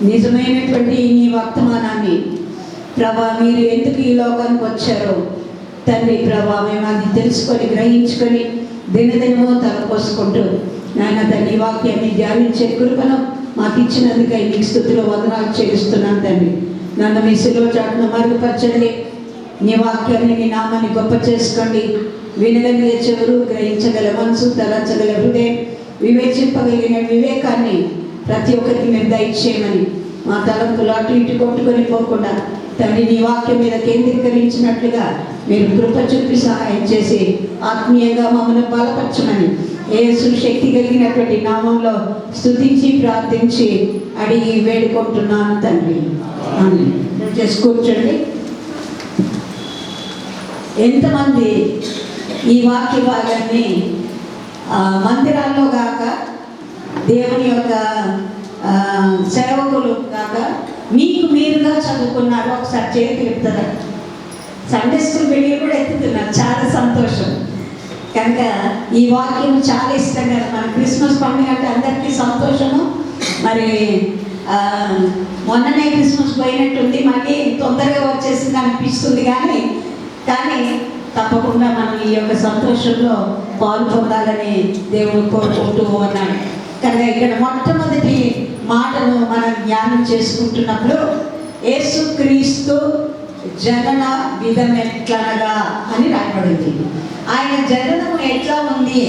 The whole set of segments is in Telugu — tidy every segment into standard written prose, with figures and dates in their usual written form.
నిజమైనటువంటి నీ వర్తమానాన్ని ప్రభా మీరు ఎందుకు ఈ లోకానికి వచ్చారో తండ్రి ప్రభా మేము అది తెలుసుకొని గ్రహించుకొని దినదినమో తలపోసుకుంటూ నాయన తండ్రి వాక్యాన్ని ధ్యానించే కృపను మాకు ఇచ్చినందుకై మీకు స్తుతిలో వందనాలు చెల్లిస్తున్నాను తండ్రి. నన్ను మీ సిలువ చాటును మరుగుపరచండి. నీ వాక్యాన్ని నీ నామాన్ని గొప్ప చేసుకోండి. వినగలిగే చెవులు, గ్రహించగల మనసు, తలంచగల హృదయం, వివేచింపగలిగిన వివేకాన్ని ప్రతి ఒక్కరికి మీరు దయచేయమని మా తలంపులు అటు ఇటు కొట్టుకొని పోకుండా తండ్రి నీ వాక్యం మీద కేంద్రీకరించినట్లుగా మీరు కృప చూపి సహాయం చేసి ఆత్మీయంగా మమ్మల్ని బలపరచమని యేసు శక్తి కలిగినటువంటి నామంలో స్తుతించి ప్రార్థించి అడిగి వేడుకుంటున్నాను తండ్రి. చేసి కూర్చోండి. ఎంతమంది ఈ వాక్య భాగాన్ని మందిరాల్లో కాక దేవుని యొక్క సేవకులు కాక మీకు మీరుగా చదువుకున్నారు? ఒకసారి చేతి చెప్తారా? సండే స్కూల్ వెళ్ళి కూడా ఎత్తుతున్నారు. చాలా సంతోషం. కనుక ఈ వాక్యం చాలా ఇష్టం కదా. మన క్రిస్మస్ పండుగ అంటే అందరికీ సంతోషము. మరి మొన్ననే క్రిస్మస్ పోయినట్టుంది, మళ్ళీ తొందరగా వచ్చేసింది అనిపిస్తుంది. కానీ తప్పకుండా మనం ఈ యొక్క సంతోషంలో పాలు పొందాలని దేవుడు కోరుకుంటూ ఉన్నాడు. కనుక ఇక్కడ మొట్టమొదటి మాటను మనం జ్ఞానం చేసుకుంటున్నప్పుడు యేసుక్రీస్తు జనన విధం ఎట్లనగా అని రాయబడింది. ఆయన జననం ఎట్లా ఉంది,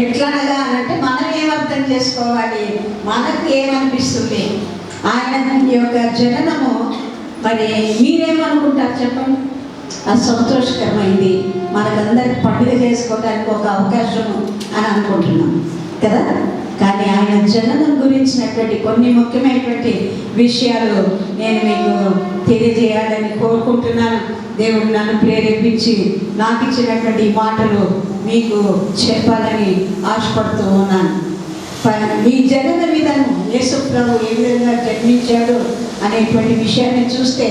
ఎట్లనగా అంటే మనం ఏమర్థం చేసుకోవాలి, మనకు ఏమనిపిస్తుంది ఆయన యొక్క జననము? మరి మీరేమనుకుంటారు చెప్పండి? అది సంతోషకరమైంది, మనకందరికి పండుగ చేసుకోవడానికి ఒక అవకాశము అని అనుకుంటున్నాం కదా. కానీ ఆయన జననం గురించినటువంటి కొన్ని ముఖ్యమైనటువంటి విషయాలు నేను మీకు తెలియజేయాలని కోరుకుంటున్నాను. దేవుడు నన్ను ప్రేరేపించి నాకు ఇచ్చినటువంటి మాటలు మీకు చెప్పాలని ఆశపడుతూ ఉన్నాను. ఈ జనన విధానం, యేసు ప్రభు ఏ విధంగా జన్మించాడు అనేటువంటి విషయాన్ని చూస్తే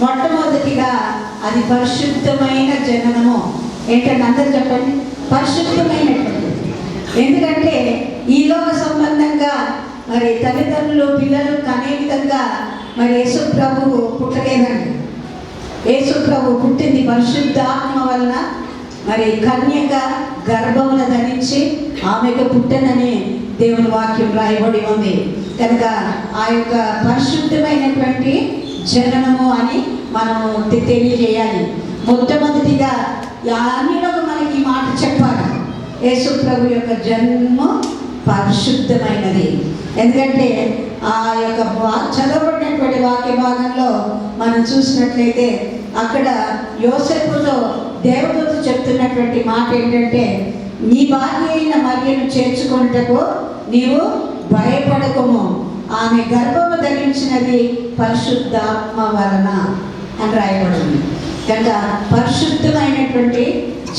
మొట్టమొదటిగా అది పరిశుద్ధమైన జననము. ఏంటంటే అందరూ చెప్పండి, పరిశుద్ధమైనటువంటి. ఎందుకంటే ఈ లోక సంబంధంగా మరి తల్లిదండ్రులు పిల్లలు కనే విధంగా మరి యేసు ప్రభువు పుట్టలేదండి. యేసు ప్రభు పుట్టింది పరిశుద్ధాత్మ వలన. మరి కన్యక గర్భమున ధరించి ఆమెకు పుట్టనని దేవుని వాక్యం రాయబడి ఉంది. కనుక ఆ యొక్క పరిశుద్ధమైనటువంటి జననము అని మనము తెలియజేయాలి. మొట్టమొదటిగా అన్నిలోకి మనకి మాట చెప్పాలి, యేసు ప్రభు యొక్క జన్మం పరిశుద్ధమైనది. ఎందుకంటే ఆ యొక్క చదవబడినటువంటి వాక్య భాగంలో మనం చూసినట్లయితే అక్కడ యోసేపుతో దేవదూత చెప్తున్నటువంటి మాట ఏంటంటే, నీ భార్య అయిన మరియను చేర్చుకొనుటకు నీవు భయపడకము, ఆమె గర్భము ధరించినది పరిశుద్ధాత్మ వలన అని రాయబడింది. కనుక పరిశుద్ధమైనటువంటి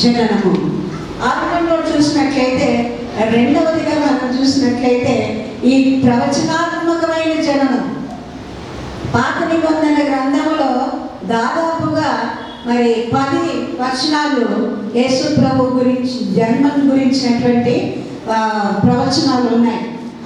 జననము. ఆరంభంలో చూసినట్లయితే, రెండవదిగా మనం చూసినట్లయితే ఈ ప్రవచనాత్మకమైన జననం. పాత నిబంధన గ్రంథంలో దాదాపుగా మరి 10 వచనాలు యేసు ప్రభు గురించి జన్మం గురించినటువంటి ప్రవచనాలు ఉన్నాయి.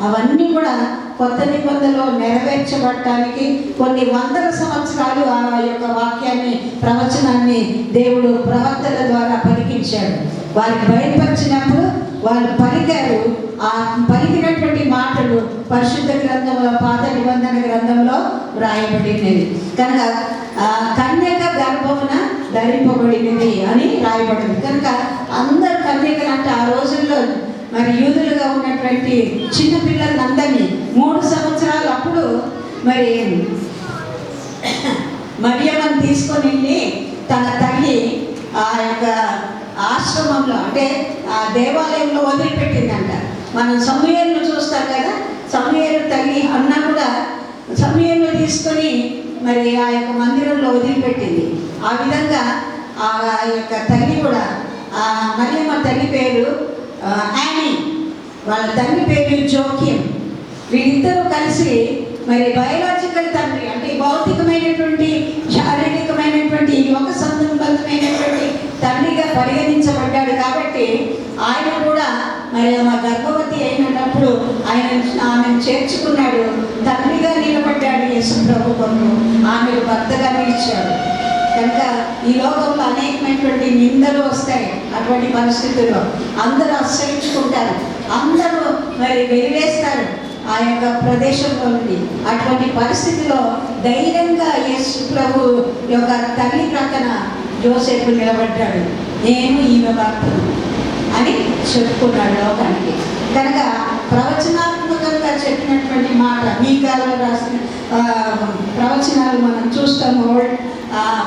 అవన్నీ కూడా కొత్త నిబంధనలో నెరవేర్చబడటానికి కొన్ని వందల సంవత్సరాలు ఆ యొక్క వాక్యాన్ని, ప్రవచనాన్ని దేవుడు ప్రవక్తల ద్వారా పలికించాడు. వారికి బయలుపరిచినప్పుడు వాళ్ళు పలికారు. ఆ పలికినటువంటి మాటలు పరిశుద్ధ గ్రంథంలో, పాత నిబంధన గ్రంథంలో రాయబడినది. కనుక కన్యక గర్భమున ధరింపబడినది అని రాయబడింది. కనుక అందరు కన్యకలు అంటే ఆ రోజుల్లో మరి యూదులుగా ఉన్నటువంటి చిన్నపిల్లలందరినీ 3 సంవత్సరాలు అప్పుడు మరి మరియమ్మను తీసుకొని వెళ్ళి తన తల్లి ఆ యొక్క ఆశ్రమంలో అంటే ఆ దేవాలయంలో వదిలిపెట్టిందంట. మనం సమూయేలును చూస్తాం కదా, సమూయేలు తల్లి అన్న కూడా సమూయేలును తీసుకొని మరి ఆ యొక్క మందిరంలో వదిలిపెట్టింది. ఆ విధంగా ఆ యొక్క తల్లి కూడా మరియమ్మ తల్లి పేరు యానీ, వాళ్ళ తండ్రి పేరు జోక్యం. వీళ్ళిద్దరూ కలిసి మరి బయోలాజికల్ తండ్రి అంటే భౌతికమైనటువంటి, శారీరకమైనటువంటి, ఒక సంబంధమైనటువంటి తండ్రిగా పరిగణించబడ్డాడు. కాబట్టి ఆయన కూడా మరి ఆమె గర్భవతి అయినప్పుడు ఆమెను చేర్చుకున్నాడు, తండ్రిగా ఈ లోకంలో అనేకమైనటువంటి నిందలు వస్తాయి. అటువంటి పరిస్థితుల్లో అందరూ ఆశ్రయించుకుంటారు, అందరూ మరి వెలివేస్తారు ఆ యొక్క ప్రదేశంలో నుండి. అటువంటి పరిస్థితిలో ధైర్యంగా యేసు ప్రభు యొక్క తల్లి ప్రక్కన యోసేపు నిలబడ్డాడు. నేను ఈమె భర్తను అని చెప్పుకున్నాడు లోకానికి. కనుక ప్రవచనాత్మకంగా చెప్పినటువంటి మాట మీకాలో రాసిన ప్రవచనాలు మనం చూస్తాము.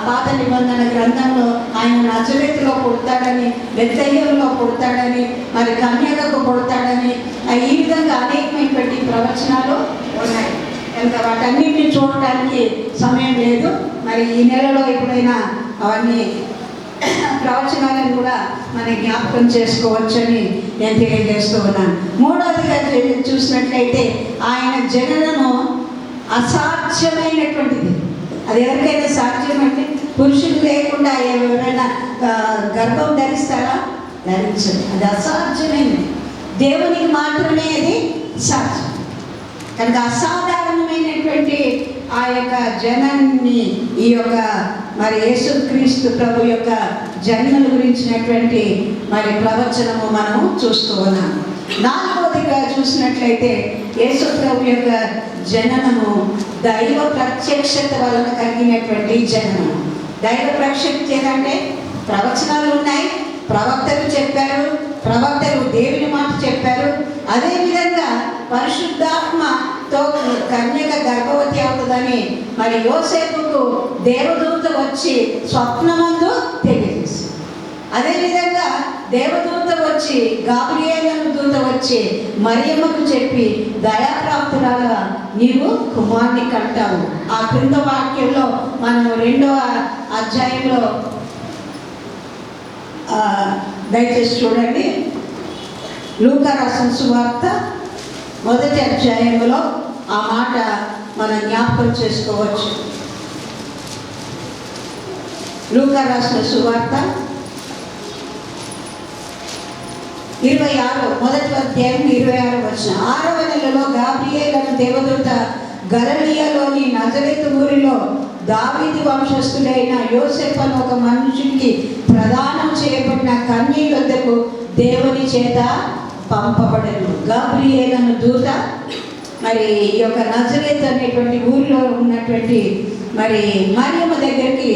పాత నిబంధన గ్రంథంలో ఆయన నజరేతులో పుడతాడని, బెత్లెహేములో పుడతాడని, మరి కన్యకకు పుడతాడని, ఈ విధంగా అనేకమైనటువంటి ప్రవచనాలు ఉన్నాయి. కనుక వాటన్నిటిని చూడటానికి సమయం లేదు. మరి ఈ నెలలో ఎప్పుడైనా అవన్నీ ప్రవచనాలను కూడా మనం జ్ఞాపకం చేసుకోవచ్చని నేను తెలియజేస్తూ ఉన్నాను. మూడవదిగా చూసినట్లయితే ఆయన జననము అసాధ్యమైనటువంటిది. అది ఎవరికైనా సాధ్యమంటే పురుషులు లేకుండా ఎవరైనా గర్భం ధరిస్తారా? ధరించదు. అది అసాధ్యమైనది. దేవునికి మాత్రమే అది సాధ్యం. కనుక అసాధారణమైనటువంటి ఆ యొక్క జనాన్ని ఈ యొక్క మరి యేసుక్రీస్తు ప్రభు యొక్క జన్మల గురించినటువంటి మరి ప్రవచనము మనము చూస్తూ ఉన్నాము. నాలుగవదిగా చూసినట్లయితే యేసు ప్రభు యొక్క జననము దైవ ప్రత్యక్షత వలన కలిగినటువంటి జననము. దైవ ప్రత్యక్షత ఏదంటే ప్రవచనాలు ఉన్నాయి, ప్రవక్తలు చెప్పారు, ప్రవక్తలు దేవుని మాట చెప్పారు. అదేవిధంగా పరిశుద్ధాత్మతో కన్యక గర్భవతి అవుతుందని మరి యోసేపుకు దేవదూత వచ్చి స్వప్నమందు తెలియజేసి, అదేవిధంగా దేవదూత వచ్చి గాబ్రియేలు దూత వచ్చి మరియమ్మకు చెప్పి దయాప్రాప్తురాలుగా నీవు కుమారుని కంటావు. ఆ క్రింద వాక్యంలో మనం 2వ అధ్యాయంలో దయచేసి చూడండి. లూకా రాసిన సువార్త 1వ అధ్యాయంలో ఆ మాట మనం జ్ఞాపకం చేసుకోవచ్చు. లూకా రాసిన సువార్త 26 1వ అధ్యాయం 26వ వచనం. 6వ నెలలో గాబ్రియేలు దేవదూత గలిలయలోని నజరేతు ఊరిలో దావీదు వంశస్థుడైన యోసేపు అను ఒక మనుషునికి ప్రదానం చేయబడిన కన్య యొద్దకు దేవుని చేత పంపబడను. గాబ్రియేలు దూత మరి ఈ యొక్క నజరేతు అనేటువంటి ఊరిలో ఉన్నటువంటి మరి మరియమ్మ దగ్గరికి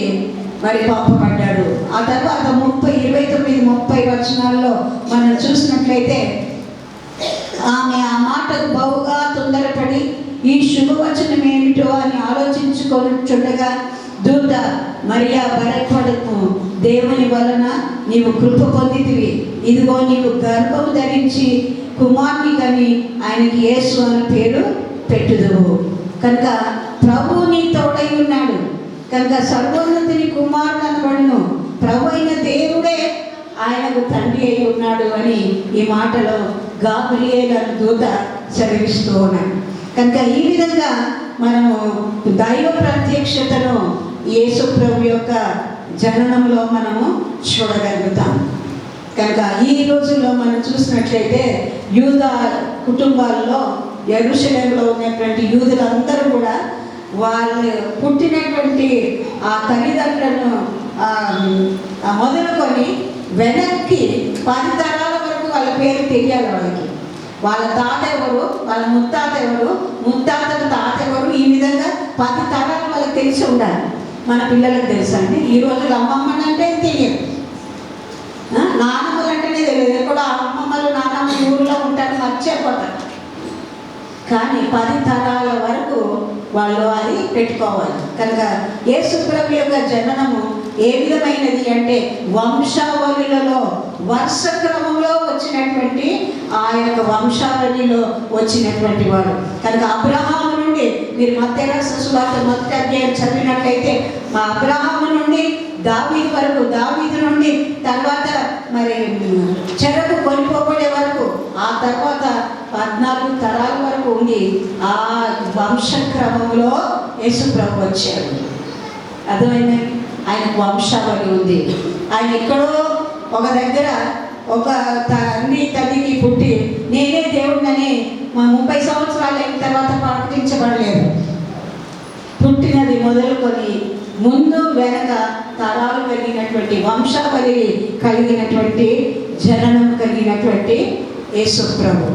మరి పంపబడ్డాడు. ఆ తర్వాత 29-30 వచనాల్లో మనం చూసినట్లయితే ఆమె ఆ మాటకు బహుగా తొందరపడి ఈ శుభవచనం ఏమిటో అని ఆలోచించుకొనుచుండగా దూత మరియా భయపడకు, దేవుని వలన నీవు కృప పొందితివి, ఇదిగో నీవు గర్భం ధరించి కుమారుని కని ఆయనకి యేసు అని పేరు పెట్టుదువు. కనుక ప్రభువు నీ తోడై ఉన్నాడు కనుక సర్వోన్నతుని కుమారుడు అనబడును, ప్రభు అయిన దేవుడే ఆయనకు తండ్రి అయి ఉన్నాడు అని ఈ మాటలో గాబ్రియేలు దూత సెలవిస్తూ ఉన్నాడు. కనుక ఈ విధంగా మనము దైవ ప్రత్యక్షతను యేసు ప్రభు యొక్క జననంలో మనము చూడగలుగుతాం. కనుక ఈ రోజుల్లో మనం చూసినట్లయితే యూదా కుటుంబాల్లో యెరూషలేములో ఉన్నటువంటి యూదులందరూ కూడా వాళ్ళు పుట్టినటువంటి ఆ తల్లిదండ్రులను మొదలుకొని వెనక్కి 10 తరాల వరకు వాళ్ళ పేరు తెలియాలి. వాళ్ళకి వాళ్ళ తాత ఎవరు, వాళ్ళ ముత్తాత ఎవరు, ముత్తాతల తాత ఎవరు, ఈ విధంగా 10 తరాలు వాళ్ళకి తెలిసి ఉండాలి. మన పిల్లలకు తెలుసా అండి? ఈ రోజులు అమ్మమ్మని అంటే తెలియదు, నాన్నమ్మలు అంటేనే తెలియదు. కూడా అమ్మమ్మలు నాన్నమ్మలు ఊళ్ళో ఉంటారు, మర్చిపోతారు. కానీ 10 తరాల వరకు వాళ్ళు అది పెట్టుకోవాలి. కనుక యేసు ప్రభు యొక్క జననము ఏ విధమైనది అంటే వంశావళిలలో వరుస క్రమంలో వచ్చినటువంటి ఆ యొక్క వంశావళిలో వచ్చినటువంటి వాడు. కనుక అబ్రహాము నుండి మీరు మత్తయి రాసిన సువార్త 1వ అధ్యాయం చదివినట్లయితే మా అబ్రహాము నుండి దావీదు వరకు, దావీదు నుండి తర్వాత మరి చెరకు కొనిపోబడే వరకు, ఆ తర్వాత 14 తరాల వరకు ఉండి ఆ వంశక్రమంలో యేసు ప్రభు వచ్చాడు. అర్థమైందండి? ఆయనకు వంశావళి ఉంది. ఆయన ఎక్కడో ఒక దగ్గర ఒక తల్లికి పుట్టి నేనే దేవుడినని 30 సంవత్సరాలు అయిన తర్వాత ప్రకటించబడలేదు. పుట్టినది మొదలుకొని ముందు వెనక తరాలు కలిగినటువంటి వంశావళి కలిగినటువంటి జననం కలిగినటువంటి యేసు ప్రభు.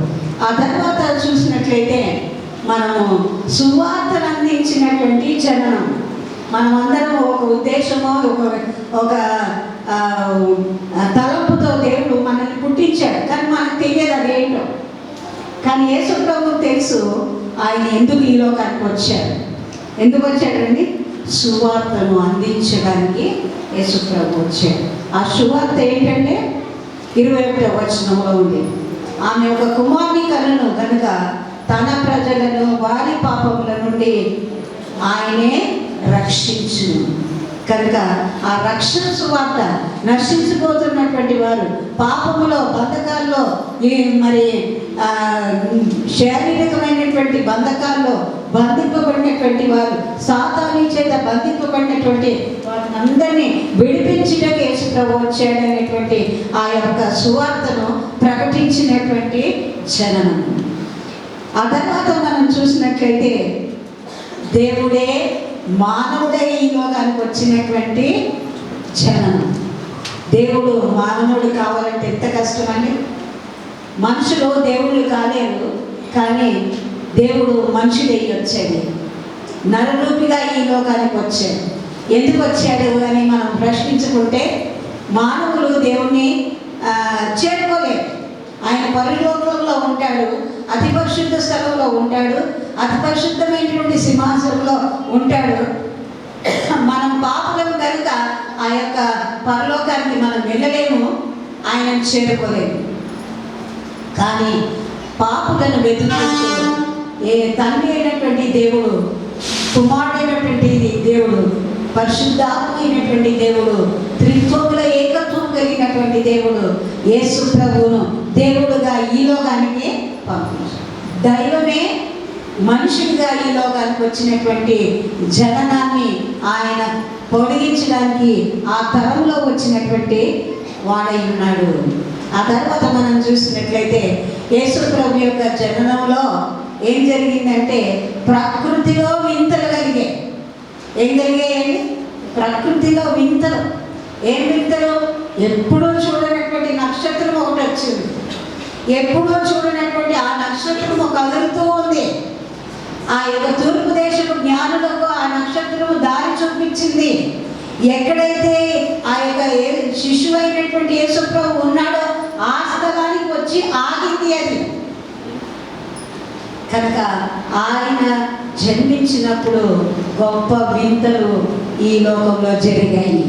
ఆ తర్వాత చూసినట్లయితే మనము సువార్తను అందించినటువంటి జననం. మనమందరం ఒక ఉద్దేశమో ఒక తలంపుతో దేవుడు మనల్ని పుట్టించాడు, కానీ మనకు తెలియదు అదేంటో. కానీ యేసు ప్రభువుకు తెలుసు ఆయన ఎందుకు ఈ లోకానికి వచ్చాడు. ఎందుకు వచ్చాడండి? సువార్తను అందించడానికి యేసు ప్రభు వచ్చాడు. ఆ సువార్త ఏంటంటే 21వ వచనంలో ఉంది. ఆమె ఒక కుమారుని కలను కనుక తన ప్రజలను వారి పాపముల నుండి ఆయనే రక్షించును. కనుక ఆ రక్షణ సువార్త, నశించిపోతున్నటువంటి వారు పాపములో బంధకాల్లో మరి శారీరకమైనటువంటి బంధకాల్లో బంధింపబడినటువంటి వారు, సాతాను చేత బంధింపబడినటువంటి వారిని విడిపించడానికి యేసు ప్రభు వచ్చాడనేటువంటి ఆ యొక్క సువార్తను ప్రకటించినటువంటి జననం. ఆ తర్వాత మనం చూసినట్లయితే దేవుడే మానవుడై ఈ లోకానికి వచ్చినటువంటి జననం. దేవుడు మానవుడు కావాలంటే ఎంత కష్టమండి. మనుషులు దేవుళ్ళు కాలేరు, కానీ దేవుడు మనుషుడై వచ్చాడు, నరరూపిగా ఈ లోకానికి వచ్చాడు. ఎందుకు వచ్చాడు అని మనం ప్రశ్నించుకుంటే మానవులు దేవుణ్ణి చేరుకోలేరు. ఆయన పరలోకంలో ఉంటాడు, అతి పరిశుద్ధ స్థలంలో ఉంటాడు, అతి పరిశుద్ధమైనటువంటి సింహాసనంలో ఉంటాడు. మనం పాపులం కనుక ఆ యొక్క పరలోకానికి మనం వెళ్ళలేము, ఆయనను చేరుకోలేము. కానీ పాపులను వెతుకుతూ తండ్రి అయినటువంటి దేవుడు, కుమారుడైనటువంటి దేవుడు, పరిశుద్ధాత్మైనటువంటి దేవుడు, త్రిత్వముల ఏకత్వం కలిగినటువంటి దేవుడు యేసు ప్రభువును దేవుడుగా ఈ లోకానికి పంపించాడు. దైవమే మనుషుడిగా ఈ లోకానికి వచ్చినటువంటి జననాన్ని ఆయన పొడిగించడానికి ఆ తరంలో వచ్చినటువంటి వాడై ఉన్నాడు. ఆ తర్వాత మనం చూసినట్లయితే యేసు ప్రభు యొక్క జననంలో ఏం జరిగిందంటే ప్రకృతిలో వింతలు కలిగాయి. ఏం కలిగాయండి? ప్రకృతిలో వింతలు. ఏం వింతలు? ఎప్పుడూ చూడనటువంటి నక్షత్రం ఒకటి వచ్చింది. ఎప్పుడూ చూడనటువంటి ఆ నక్షత్రం కదులుతూ ఉంది. ఆ యొక్క తూర్పు దేశపు జ్ఞానులకు ఆ నక్షత్రం దారి చూపించింది. ఎక్కడైతే ఆ యొక్క శిశువు అయినటువంటి యేసు ప్రభు ఉన్నాడో ఆ స్థలానికి వచ్చి ఆగింది అది. కనుక ఆయన జన్మించినప్పుడు గొప్ప వింతలు ఈ లోకంలో జరిగాయి.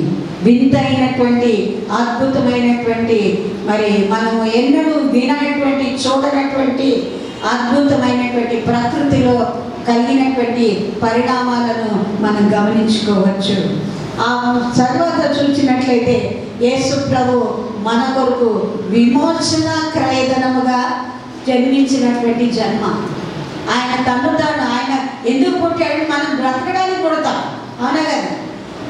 వింత అయినటువంటి అద్భుతమైనటువంటి, మరి మనము ఎన్నడూ విననటువంటి, చూడనటువంటి అద్భుతమైనటువంటి ప్రకృతిలో కలిగినటువంటి పరిణామాలను మనం గమనించుకోవచ్చు. ఆ తర్వాత చూసినట్లయితే యేసు ప్రభు మన కొరకు విమోచన క్రయధనముగా జన్మించినటువంటి జన్మ. ఆయన తాను ఆయన ఎందుకు పుట్టాడు? మనం బ్రతకడానికి పుడతాం, అవునా కదా?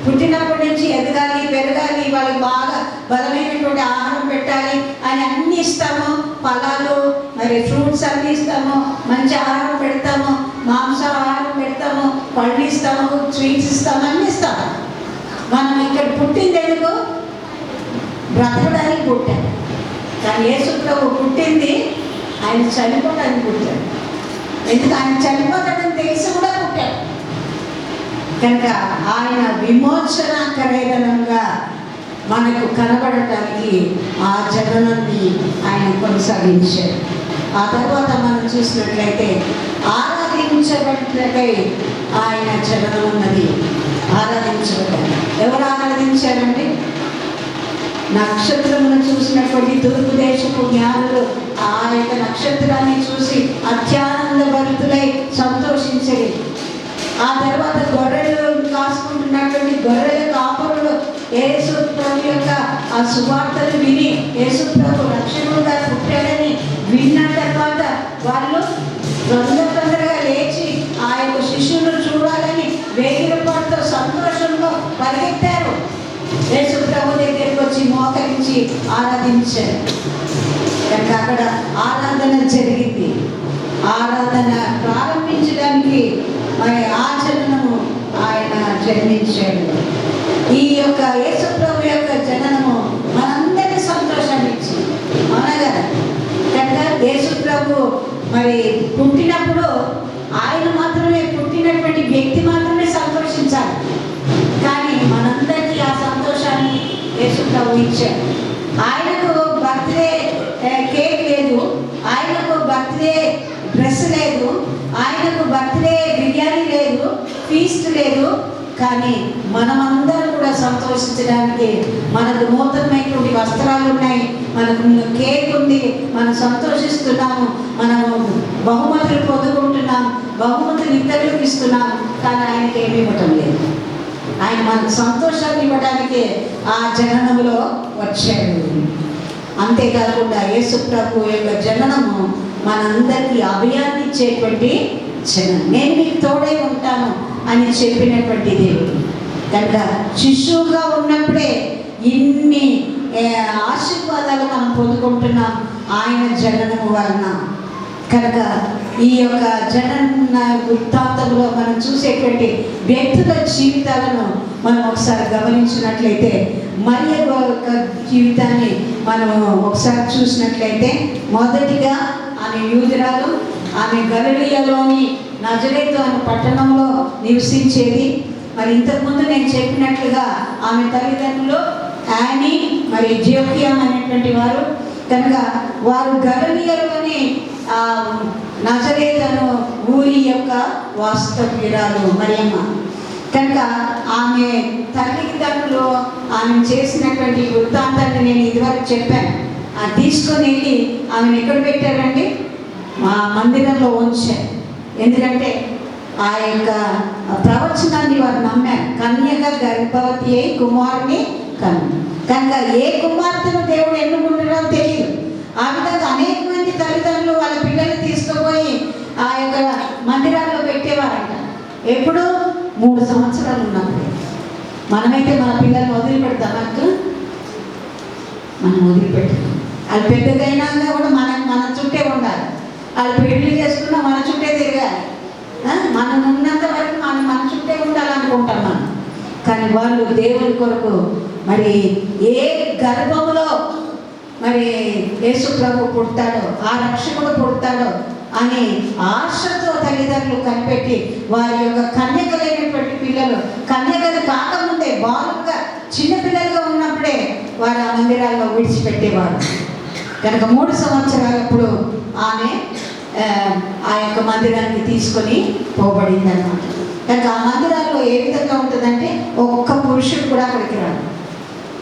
పుట్టినప్పటి నుంచి ఎదగాలి, పెరగాలి, వాళ్ళకి బాగా బలమైనటువంటి ఆహారం పెట్టాలి అని అన్నీ ఇస్తాము. ఫలాలు, మరి ఫ్రూట్స్ అన్నీ ఇస్తాము, మంచి ఆహారం పెడతాము, మాంసాహారం పెడతాము, పళ్ళు ఇస్తాము, స్వీట్స్ ఇస్తాము, అన్నీ ఇస్తాము. మనం ఇక్కడ పుట్టింది ఎందుకు? బ్రతకడానికి పుట్టాడు. కానీ యేసు ప్రభు పుట్టింది ఆయన చనిపోవడానికి పుట్టాడు. ఎందుకు? ఆయన చనిపోతాడని తెలిసి కూడా పుట్టాడు. కనుక ఆయన విమోచన క్రయధనంగా మనకు కనబడటానికి ఆ జననాన్ని ఆయన కొనసాగించాడు. ఆ తర్వాత మనం చూసినట్లయితే ఆరాధించబడినకై ఆయన జననం ఉన్నది. ఆరాధించబడ్డాడు. ఎవరు ఆరాధించారండి? నక్షత్రమును చూసినటువంటి తూర్పు దేశపు జ్ఞానులు ఆ యొక్క నక్షత్రాన్ని చూసి అత్యానంద భరితులై సంతోషించరు. ఆ తర్వాత గొర్రెలు కాసుకుంటున్నటువంటి గొర్రెల కాపరులు యేసు ప్రభు యొక్క ఆ సువార్తను విని యేసు ప్రభు రక్షకుడుగా పుట్టాడని విన్న తర్వాత వాళ్ళు తొందరగా లేచి ఆ యొక్క శిశువును చూడాలని వేగిరపాటుతో సంతోషంలో పరిగెత్తారు. యేసు ప్రభు దగ్గరికి వచ్చి మోకరించి ఆరాధించారు. కనుక అక్కడ ఆరాధన జరిగింది. ఆరాధన ప్రారంభించడానికి మరి ఆచరణము ఆయన జన్మించాడు. ఈ యొక్క యేసు ప్రభు యొక్క జననము మనందరికీ సంతోషాన్ని ఇచ్చింది, అవునా కదా? కనుక యేసు ప్రభు మరి పుట్టినప్పుడు ఆయన మాత్రమే, పుట్టినటువంటి వ్యక్తి మాత్రమే సంతోషించాలి. కానీ మనందరికీ ఆ సంతోషాన్ని యేసు ప్రభు ఇచ్చాడు. ఆయనకు బర్త్డే కేక్ లేదు, ఆయనకు బర్త్డే డ్రెస్ లేదు, ఆయనకు బర్త్డే బిర్యానీ లేదు, ఫీస్ట్ లేదు. కానీ మనమందరం కూడా సంతోషించడానికి మనకు నూతనమైనటువంటి వస్త్రాలు ఉన్నాయి, మనకు కేక్ ఉంది, మనం సంతోషిస్తున్నాము, మనము బహుమతులు పొందుకుంటున్నాం, బహుమతులు ఇతరులకు ఇస్తున్నాం. కానీ ఆయనకి ఏమి ఇవ్వటం లేదు. ఆయన మనకు సంతోషాన్ని ఇవ్వడానికి ఆ జననంలో వచ్చాడు. అంతేకాకుండా యేసు ప్రభు యొక్క జననము మనందరికీ అభయాన్ని ఇచ్చేటువంటి జనం. నేను మీకు తోడై ఉంటాను అని చెప్పినటువంటి దేవుడు. కనుక శిశువుగా ఉన్నప్పుడే ఇన్ని ఆశీర్వాదాలు మనం పొందుకుంటున్నాం ఆయన జననము వలన. కనుక ఈ యొక్క జనన వృత్తాంతంలో మనం చూసేటువంటి వ్యక్తుల జీవితాలను మనం ఒకసారి గమనించినట్లయితే, మరియ యొక్క జీవితాన్ని మనం ఒకసారి చూసినట్లయితే, మొదటిగా ఆమె యూదురాలు, ఆమె గలిలయలోని నజరేతు అనే పట్టణంలో నివసించేది. మరి ఇంతకుముందు నేను చెప్పినట్లుగా ఆమె తల్లిదండ్రులు యానీ మరి జోకియాం అనేటువంటి వారు. కనుక వారు గలిలయలోని నజరేతు ఊరి యొక్క వాస్తవ్యురాలు మరియమ్మ. కనుక ఆమె తల్లిదండ్రులు ఆమె చేసినటువంటి వృత్తాంతాన్ని నేను ఇదివరకు చెప్పాను. అది తీసుకొని వెళ్ళి ఆమెను ఎక్కడ పెట్టారండి? మా మందిరంలో ఉంచారు. ఎందుకంటే ఆ యొక్క ప్రవచనాన్ని వారు నమ్మారు. కన్యక గర్భవతి అయి కుమారుని కనుక ఏ కుమార్తెను దేవుడు ఎన్నుకుంటున్నారో తెలియదు. ఆ విధంగా అనేక మంది తల్లిదండ్రులు వాళ్ళ పిల్లల్ని తీసుకుపోయి ఆ యొక్క మందిరాల్లో పెట్టేవారంట. ఎప్పుడు 3 సంవత్సరాలు ఉన్నప్పుడు. మనమైతే మన పిల్లల్ని వదిలిపెడతామంటూ మనం వదిలిపెట్టాం. వాళ్ళు పెద్దదైనాక కూడా మన చుట్టే ఉండాలి. వాళ్ళు పెళ్లి చేసుకున్నా మన చుట్టే తిరగాలి. మనం ఉన్నంత వరకు మన చుట్టే ఉండాలనుకుంటాం మనం. కానీ వాళ్ళు దేవుని కొరకు మరి ఏ గర్భంలో మరి యేసు ప్రభు పుడతాడో, ఆ రక్షకుడు పుడతాడో అని ఆశతో తల్లిదండ్రులు కనిపెట్టి వారి యొక్క కన్యకలైనటువంటి పిల్లలు, కన్యకలు కాకముందే బాలుగా చిన్నపిల్లలుగా ఉన్నప్పుడే వారు ఆ మందిరాల్లో విడిచిపెట్టేవారు. కనుక 3 సంవత్సరాలప్పుడు ఆమె ఆ యొక్క మందిరానికి తీసుకొని పోబడింది అన్నమాట. కనుక ఆ మందిరాల్లో ఏ విధంగా ఉంటుందంటే ఒక్క పురుషుడు కూడా అక్కడికి రాడు.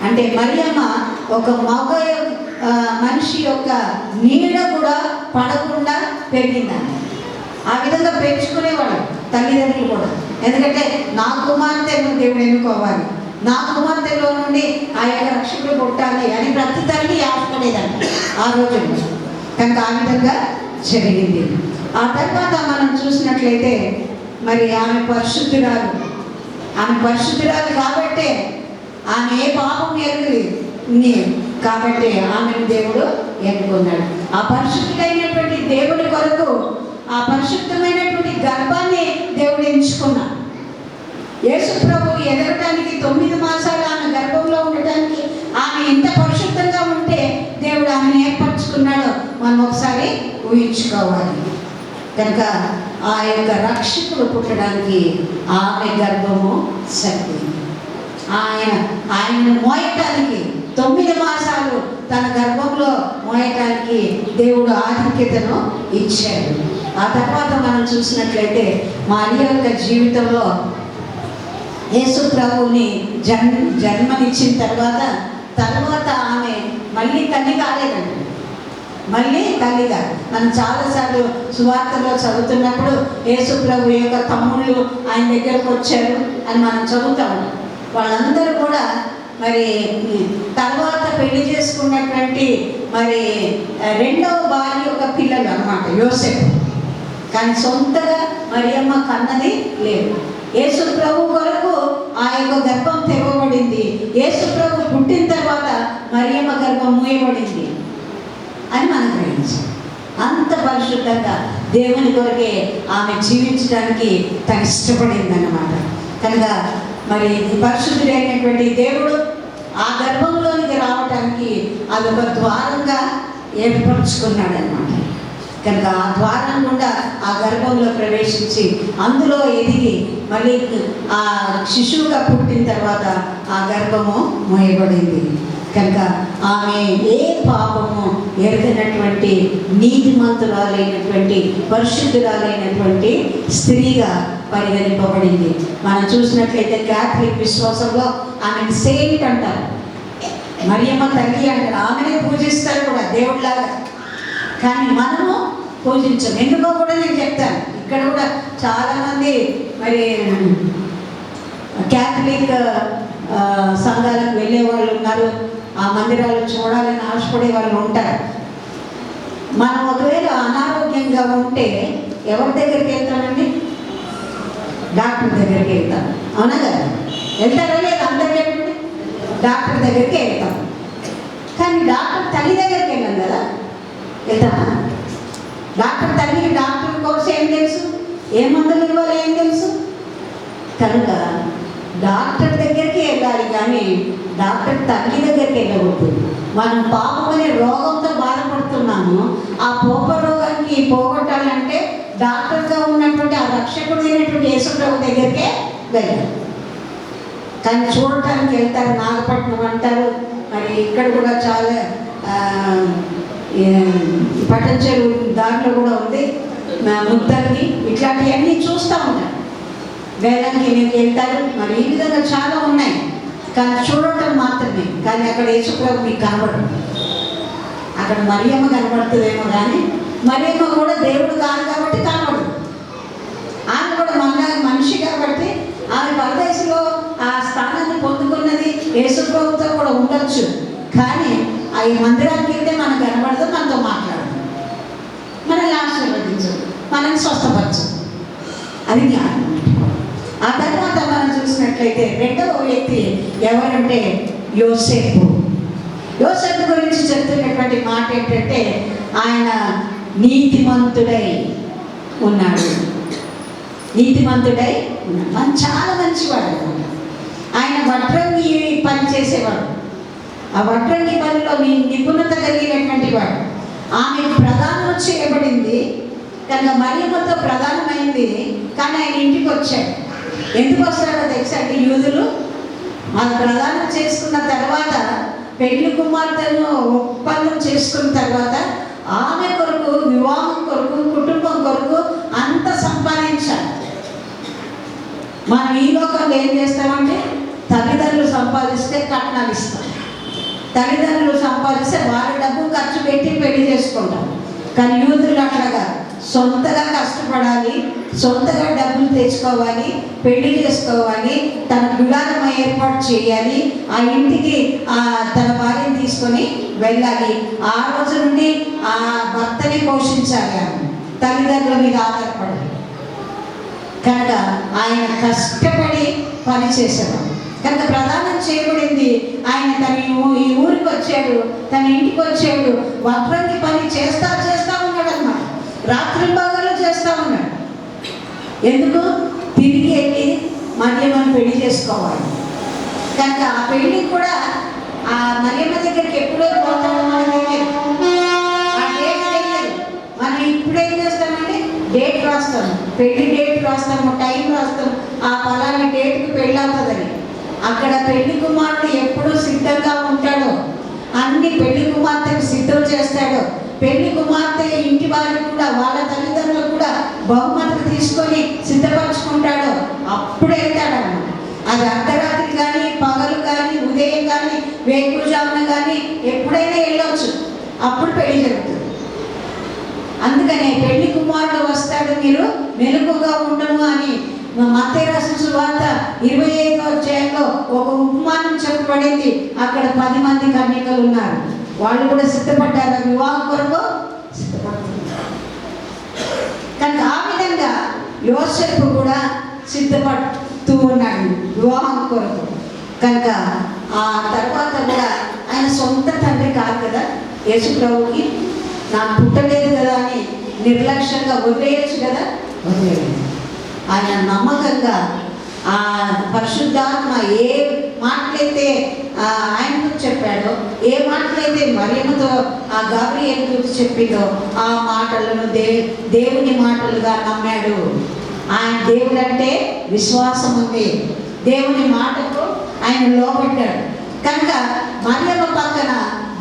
అంటే మరియమ్మ ఒక మగ మనిషి యొక్క నీడ కూడా పడకుండా పెరిగిందని. ఆ విధంగా పెంచుకునేవాడు తల్లిదండ్రులు కూడా. ఎందుకంటే నా కుమార్తెను దేవుడు ఎన్నుకోవాలి, నా కుమార్తెలో నుండి ఆ యొక్క రక్షకుడు పుట్టాలి అని ప్రతి తల్లి ఆశపడేదండి ఆ రోజుల్లో. కనుక ఆ విధంగా జరిగింది. ఆ తర్వాత మనం చూసినట్లయితే మరి ఆమె పరిశుద్ధురాలు. ఆమె పరిశుద్ధురాలు కాబట్టే ఆమె ఏ పాపం ఎరగలేదు కాబట్టి ఆమెను దేవుడు ఎన్నుకున్నాడు. ఆ పరిశుద్ధుడైనటువంటి దేవుడి కొరకు ఆ పరిశుద్ధమైనటువంటి గర్భాన్ని దేవుడు ఎంచుకున్నాడు. యేసు ప్రభు ఎదగటానికి 9 మాసాలు ఆమె గర్భంలో ఉండటానికి ఆమె ఎంత పరిశుద్ధంగా ఉంటే దేవుడు ఆమెను ఏర్పరచుకున్నాడో మనం ఒకసారి ఊహించుకోవాలి. కనుక ఆ యొక్క రక్షకుడు పుట్టడానికి ఆమె గర్భము సరిపోయింది. ఆయనను మోయటానికి 9 మాసాలు తన గర్భంలో మోయటానికి దేవుడు ఆధిక్యతను ఇచ్చాడు. ఆ తర్వాత మనం చూసినట్లయితే మరియ యొక్క జీవితంలో యేసు ప్రభువుని జన్మనిచ్చిన తర్వాత ఆమె మళ్ళీ తల్లి కాలేదండి. మళ్ళీ తల్లిగా మనం చాలాసార్లు సువార్తలో చదువుతున్నప్పుడు యేసు ప్రభు యొక్క తమ్ముళ్ళు ఆయన దగ్గరకు వచ్చారు అని మనం చదువుతాము. వాళ్ళందరూ కూడా మరి తర్వాత పెళ్లి చేసుకున్నటువంటి మరి 2వ భార్య యొక్క పిల్లలు అన్నమాట, యోసేపు. కానీ సొంతగా మరియమ్మ కన్నది లేదు. యేసు ప్రభు కొరకు ఆ యొక్క గర్భం తెరవబడింది. యేసు ప్రభు పుట్టిన తర్వాత మరియమ్మ గర్భం మూయబడింది అని మనం గ్రహించాం. అంత పరిశుద్ధంగా దేవుని కొరకే ఆమె జీవించడానికి తను ఇష్టపడింది అన్నమాట. కనుక మరి పరిశుద్ధుడైనటువంటి దేవుడు ఆ గర్భంలోనికి రావడానికి అదొక ద్వారంగా ఏర్పరచుకున్నాడు అన్నమాట. కనుక ఆ ద్వారం గుండా ఆ గర్భంలో ప్రవేశించి అందులో ఎదిగి మళ్ళీ ఆ శిశువుగా పుట్టిన తర్వాత ఆ గర్భము మోయబడింది. కనుక ఆమె ఏ పాపము ఎరగనటువంటి నీతిమంతురాలైనటువంటి పరిశుద్ధురాలైనటువంటి స్త్రీగా పరిగణింపబడింది. మనం చూసినట్లయితే క్యాథలిక్ విశ్వాసంలో ఆమెను సెయింట్ అంటారు, మరియమ్మ తల్లి అంటారు. ఆమెనే పూజిస్తారు కూడా దేవుడిలాగా. కానీ మనము పూజించం. ఎందుకో కూడా నేను చెప్తాను. ఇక్కడ కూడా చాలామంది మరి క్యాథలిక్ సంఘాలకు వెళ్ళే వాళ్ళు ఉన్నారు, ఆ మందిరాలు చూడాలని ఆశపడే వాళ్ళు ఉంటారు. మనం ఒకవేళ అనారోగ్యంగా ఉంటే ఎవరి దగ్గరికి వెళ్తామండి? డాక్టర్ దగ్గరికి వెళ్తాం. అవునా కదా? వెళ్తారా లేదా? అందరూ చెప్పండి. డాక్టర్ దగ్గరికి వెళ్తాం. కానీ డాక్టర్ తల్లి దగ్గరికి వెళ్ళాం కదా, వెళ్తామా? డాక్టర్ తల్లికి డాక్టర్ కోర్స్ ఏం తెలుసు, ఏ మందులు ఇవ్వాలి ఏం తెలుసు. కనుక డాక్టర్ దగ్గరికి వెళ్ళాలి, కానీ డాక్టర్ తల్లి దగ్గరికి వెళ్ళకూడదు. మనం పాపం అనే రోగంతో బాధపడుతున్నాము. ఆ పాప రోగానికి పోగొట్టాలంటే డాక్టర్గా ఉన్నటువంటి ఆ రక్షకుడైనటువంటి యేసుప్రభు దగ్గరికే వెళ్ళాలి. కానీ చూడటానికి వెళ్తారు, నాగపట్నం అంటారు. మరి ఇక్కడ కూడా చాలా పట్టంచెరు దాంట్లో కూడా ఉంది, ముద్దల్ని, ఇట్లాంటివన్నీ చూస్తూ ఉంటారు. వేలానికి వెళ్తారు. మరి ఈ విధంగా చాలా ఉన్నాయి. కానీ చూడటం మాత్రమే. కానీ అక్కడ యేసుప్రభు మీకు కనబడదు. అక్కడ మరియమ్మ కనబడుతుందేమో, కానీ మరియమ్మ కూడా దేవుడు కాదు కాబట్టి కనబడదు. ఆమె కూడా మనలాగా మనిషి కాబట్టి ఆమె పరదేశంలో ఆ స్థానాన్ని పొందుకున్నది. యేసుప్రభుతో కూడా ఉండొచ్చు, కానీ ఆ మందిరానికి వెళ్తే మనకు కనబడదు, మనతో మాట్లాడదు, మనల్ని ఆశీర్వదించదు, మనల్ని స్వస్థపరచదు. అది జ్ఞానం. ఆ తర్వాత మనం చూసినట్లయితే రెండవ వ్యక్తి ఎవరంటే యోసేపు. యోసేపు గురించి చెప్తున్నటువంటి మాట ఏంటంటే ఆయన నీతిమంతుడై ఉన్నాడు. నీతిమంతుడై ఉన్నాడు. చాలా మంచివాడు అనమాట. ఆయన వడ్రంగి పని చేసేవాడు. ఆ వడ్రంగి పనిలో నిపుణత కలిగినటువంటి వాడు. ఆమె ప్రధానం చేయబడింది కనుక మరియమ్మతో ప్రధానమైంది. కానీ ఆయన ఇంటికి వచ్చాడు. ఎందుకు వస్తాడో తెలుసండి? యూదులు అది ప్రదానం చేసుకున్న తర్వాత పెళ్లి కుమార్తెను ఒప్పందం చేసుకున్న తర్వాత ఆమె కొరకు, వివాహం కొరకు, కుటుంబం కొరకు అంత సంపాదించాలి. మనం ఈ లోకంలో ఏం చేస్తామంటే తల్లిదండ్రులు సంపాదిస్తే కట్నాలు ఇస్తాం. తల్లిదండ్రులు సంపాదిస్తే వారి డబ్బు ఖర్చు పెట్టి పెళ్లి చేసుకుంటాం. కానీ యూదులు అట్లాగా సొంతగా కష్టపడాలి, సొంతగా డబ్బులు తెచ్చుకోవాలి, పెళ్లి చేసుకోవాలి, తన గుడారం ఏర్పాటు చేయాలి, ఆ ఇంటికి తన భార్యను తీసుకొని వెళ్ళాలి. ఆ రోజు నుండి ఆ భర్తని పోషించాలి, తల్లిదండ్రుల మీద ఆధారపడాలి. కనుక ఆయన కష్టపడి పని చేసేవాడు. కనుక ప్రదానం చేయబడింది. ఆయన ఈ ఊరికి వచ్చాడు, తన ఇంటికి వచ్చాడు, వడ్రంగి పని చేస్తా ఉన్నాడు అన్నమాట. రాత్రి భాగాలు చేస్తూ ఉన్నాడు. ఎందుకు? తిరిగి వెళ్ళి మరియమ్మని పెళ్లి చేసుకోవాలి. కనుక ఆ పెళ్ళికి కూడా ఆ మరియమ్మ దగ్గరికి ఎప్పుడో పోతాడు. మనకి ఆ డేట్ తెలియదు. మనం ఇప్పుడు ఏం చేస్తామంటే డేట్ రాస్తాము, పెళ్లి డేట్ రాస్తాము, టైం రాస్తాము, ఆ పలానా డేట్కి పెళ్ళి అవుతుందని. అక్కడ పెళ్లి కుమారుడు ఎప్పుడు సిద్ధంగా ఉంటాడో, అన్ని పెళ్లి కుమార్తెకు సిద్ధం చేస్తాడో, పెళ్లి కుమార్తె ఇంటి వారికి కూడా, వాళ్ళ తల్లిదండ్రులు కూడా బహుమతులు తీసుకొని సిద్ధపరచుకుంటాడో అప్పుడు వెళ్తాడన్నమాట. అది అర్ధరాత్రి కానీ, పగలు కానీ, ఉదయం కానీ, వేకుజామున కానీ ఎప్పుడైనా వెళ్ళవచ్చు. అప్పుడు పెళ్లి జరుగుతుంది. అందుకనే పెళ్లి కుమారుడు వస్తాడు, మీరు మెలకుగా ఉండము అని మత్తయి రాసిన సువార్త 25వ అధ్యాయంలో ఒక ఉపమానం చెప్పబడింది. అక్కడ 10 మంది కన్యకలు ఉన్నారు. వాళ్ళు కూడా సిద్ధపడ్డారు, వివాహం కొరకు సిద్ధపడుతున్నారు. కనుక ఆ విధంగా యోసేపు కూడా సిద్ధపడుతూ ఉన్నాడు వివాహం కొరకు. కనుక ఆ తర్వాత కూడా ఆయన సొంత తండ్రి కాదు కదా యేసుప్రభుకి. నాకు పుట్టలేదు కదా అని నిర్లక్ష్యంగా వదిలేయచ్చు కదా, వదిలేదు. ఆయన నమ్మకంగా ఆ పరిశుద్ధాత్మ ఏ మాటలైతే ఆయనకు చెప్పాడో, ఏ మాటలైతే మరియమ్మతో ఆ గాబ్రియేలు గురించి చెప్పిందో ఆ మాటలను దేవుని మాటలుగా నమ్మాడు. ఆయన దేవుడు అంటే విశ్వాసం ఉంది, దేవుని మాటకు ఆయన లోబడ్డాడు. కనుక మరియమ్మ పక్కన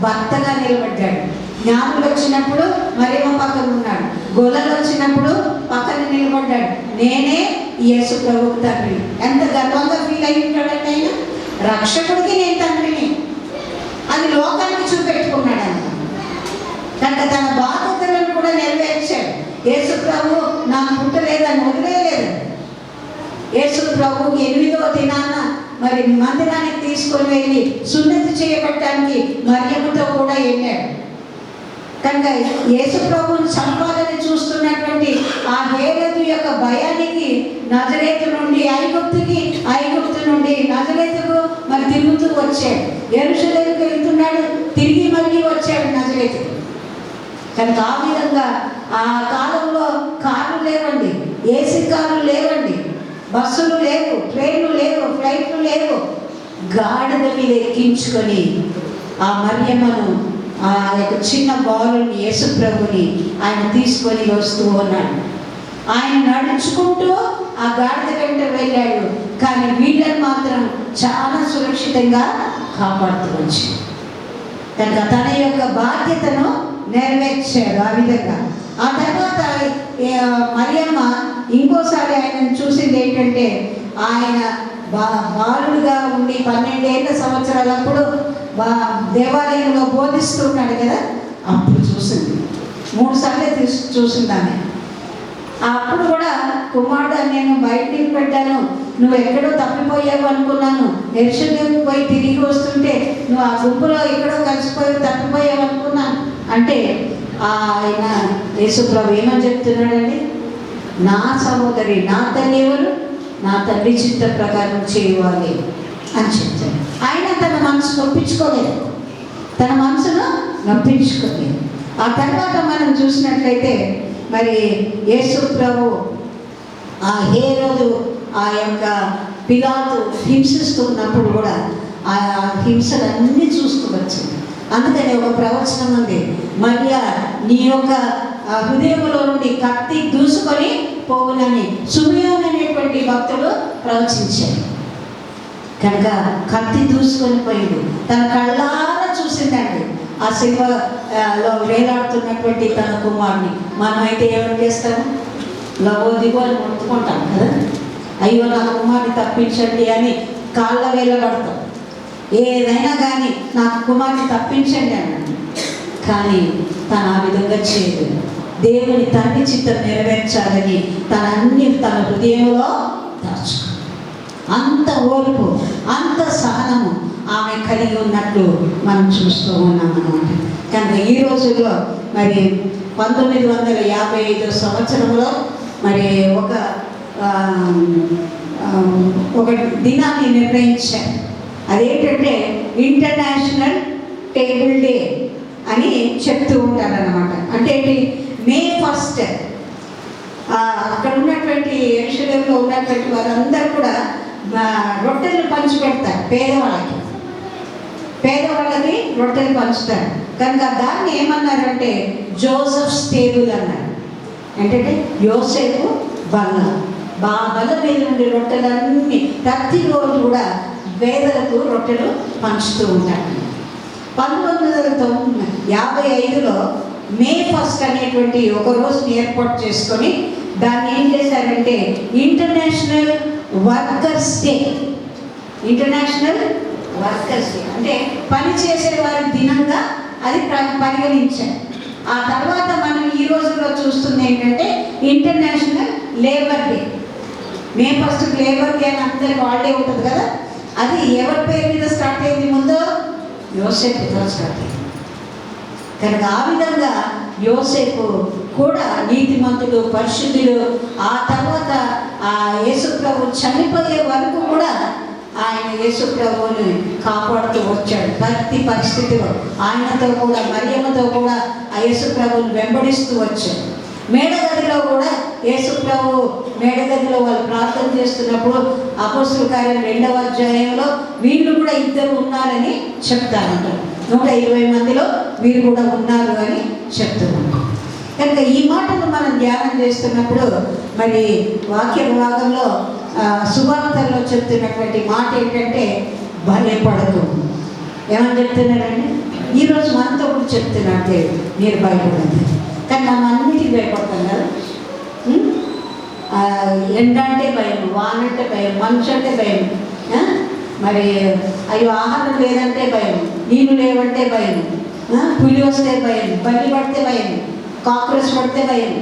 భర్తగా నిలబడ్డాడు. జ్ఞానులు వచ్చినప్పుడు మరియమ్మ పక్కన ఉన్నాడు, గొల్లలు వచ్చినప్పుడు పక్కన నిలబడ్డాడు. నేనే యేసు ప్రభువు తండ్రి. ఎంత గర్వంగా ఫీల్ అయి ఉంటాడంటే ఆయన, రక్షకుడికి నేను తండ్రిని అది లోకానికి చూపెట్టుకున్నాడు ఆయన. కనుక తన బాధ్యతలను కూడా నెరవేర్చాడు. యేసు ప్రభు నాకు పుట్టలేదని వదిలేయలేదు. యేసు ప్రభువుకి 8వ దినాన మరి మందిరానికి తీసుకొని వెళ్ళి సున్నతి చేయబడటానికి మరియమ్మతో కూడా వెళ్ళాడు. కనుక యేసు ప్రభువుని చంపాలని చూస్తున్నటువంటి ఆ హేరోదు యొక్క భయానికి నజరేతు నుండి ఐగుప్తు నుండి నజరేతుకు మరి తిరుగుతూ వచ్చాడు. యెరూషలేముకు వెళ్తున్నాడు, తిరిగి మళ్ళీ వచ్చాడు నజరేతుకు. కనుక ఆ విధంగా ఆ కాలంలో కార్లు లేవండి, ఏసీ కార్లు లేవండి, బస్సులు లేవు, ట్రైన్లు లేవు, ఫ్లైట్లు లేవు. గాడిద మీద ఎక్కించుకొని ఆ మరియమ్మను, ఆ యొక్క చిన్న బాలుని యేసు ప్రభుని ఆయన తీసుకొని వస్తూ ఉన్నాడు. ఆయన నడుచుకుంటూ ఆ గాడిద వెంట వెళ్ళాడు. కానీ వీళ్ళని మాత్రం చాలా సురక్షితంగా కాపాడుతూ వచ్చాడు. కనుక తన యొక్క బాధ్యతను నెరవేర్చాడు ఆ విధంగా. ఆ తర్వాత మరియమ్మ ఇంకోసారి ఆయనను చూసింది ఏంటంటే, ఆయన బాలుడుగా ఉండి 12 సంవత్సరాలప్పుడు దేవాలయంలో బోధిస్తున్నాడు కదా, అప్పుడు చూసింది. 3 సార్లు చూసింది ఆమె. అప్పుడు కూడా కుమారుడు నేను బయట నిలబెట్టాను, నువ్వు ఎక్కడో తప్పిపోయావు అనుకున్నాను, యెరూషలేముకు పోయి తిరిగి వస్తుంటే నువ్వు ఆ గుంపులో ఎక్కడో కలిసిపోయి తప్పిపోయావు అనుకున్నాను అంటే ఆయన యేసు ప్రభు ఏమని చెప్తున్నాడండి, నా సహోదరి, నా తల్లి ఎవరు, నా తండ్రి చిత్త ప్రకారం చేయాలి అని చెప్తాడు. ఆయన తన మనసు నొప్పించుకోలేదు, తన మనసును నొప్పించుకోలేదు. ఆ తర్వాత మనం చూసినట్లయితే మరి యేసు ప్రభు ఆ హేరోదు ఆ యొక్క పిలాతు హింసిస్తున్నప్పుడు కూడా ఆ హింసలన్నీ చూస్తూ వచ్చింది. అందుకని ఒక ప్రవచనం ఉంది, మరియా నీ యొక్క హృదయంలో నుండి కత్తి దూసుకొని పోవునని సిమియోను అనేటువంటి భక్తుడు ప్రవచించాడు. కనుక కత్తి దూసుకొని పోయింది, తన కళ్ళారా చూసిందండి ఆ శిల్వలో వేలాడుతున్నటువంటి తన కుమారుని. మనమైతే ఏమని చేస్తాము, లవో దిగో అని మొత్తుకుంటాం కదా, అయ్యో నా కుమారుని తప్పించండి అని కాళ్ళ వేలబడతాం. ఏదైనా కానీ నాకు కుమారుని తప్పించండి అన్నాడు. కానీ తను ఆ విధంగా చేయదు. దేవుని తండ్రి చిత్తం నెరవేర్చాలని తన హృదయంలో దాచుకో. అంత ఓర్పు, అంత సహనము ఆమె కలిగి ఉన్నట్లు మనం చూస్తూ ఉన్నాం అన్నమాట. కనుక ఈ రోజుల్లో మరి 1955 సంవత్సరంలో మరి ఒక దినాన్ని నిర్ణయించారు. అదేంటంటే ఇంటర్నేషనల్ టేబుల్ డే అని చెప్తూ ఉంటారన్నమాట. అంటే ఏంటి, May 1 అక్కడ ఉన్నటువంటి యెరూషలేములో ఉన్నటువంటి వారందరూ కూడా రొట్టెలు పంచి పెడతారు పేదవాళ్ళకి రొట్టెలు పంచుతారు. కనుక దాన్ని ఏమన్నారంటే జోసెఫ్స్ టేబుల్ అన్నారు. ఏంటంటే యోసేపు బల్ల మీద నుండి రొట్టెలన్నీ ప్రతిరోజు కూడా పేదలకు రొట్టెలు పంచుతూ ఉంటారు. 1955లో May 1 అనేటువంటి ఒక రోజుని ఏర్పాటు చేసుకొని దాన్ని ఏం చేశారంటే ఇంటర్నేషనల్ వర్కర్స్ డే అంటే పని చేసే వారి దినంగా అది పరిగణించారు. ఆ తర్వాత మనం ఈ రోజుల్లో చూస్తుంది ఏంటంటే international labour day. May 1 labour day అని అందరికి హాలిడే ఉంటుంది కదా, అది ఎవరి పేరు మీద స్టార్ట్ అయింది, ముందు యోసేపుతో స్టార్ట్ అయింది. కనుక ఆ విధంగా యోసేపు కూడా నీతిమంతుడు, పరిశుద్ధుడు. ఆ తర్వాత ఆ యేసు ప్రభు చనిపోయే వరకు కూడా ఆయన యేసు ప్రభువుని కాపాడుతూ వచ్చాడు. ప్రతి పరిస్థితిలో ఆయనతో కూడా మరియమ్మతో కూడా ఆ యేసు ప్రభువుని వెంబడిస్తూ వచ్చాడు. మేడగదిలో కూడా యేసు ప్రభు మేడగదిలో వాళ్ళు ప్రార్థన చేస్తున్నప్పుడు అపోస్తలుల కార్యం 2వ అధ్యాయంలో వీళ్ళు కూడా ఇద్దరు ఉన్నారని చెప్తారంట. 120 మందిలో వీరు కూడా ఉన్నారు అని చెప్తున్నారు. కనుక ఈ మాటను మనం ధ్యానం చేస్తున్నప్పుడు మరి వాక్య భాగంలో సువార్తల్లో చెప్తున్నటువంటి మాట ఏంటంటే భయపడదు. ఏమని చెప్తున్నారండి? ఈరోజు మనతో కూడా చెప్తున్నాడు దేవుడు, మీరు భయపడదు. కానీ మనం అన్నిటికీ భయపడతాం కదా. ఎండ అంటే భయం, వాన అంటే భయం, మనిషి అంటే భయం, మరి అయ్యో ఆహారం లేదంటే భయం, నీళ్ళు లేవంటే భయం, పులి వస్తే భయం, బల్లి పడితే భయం, కాక్రోచ్ పడితే భయం,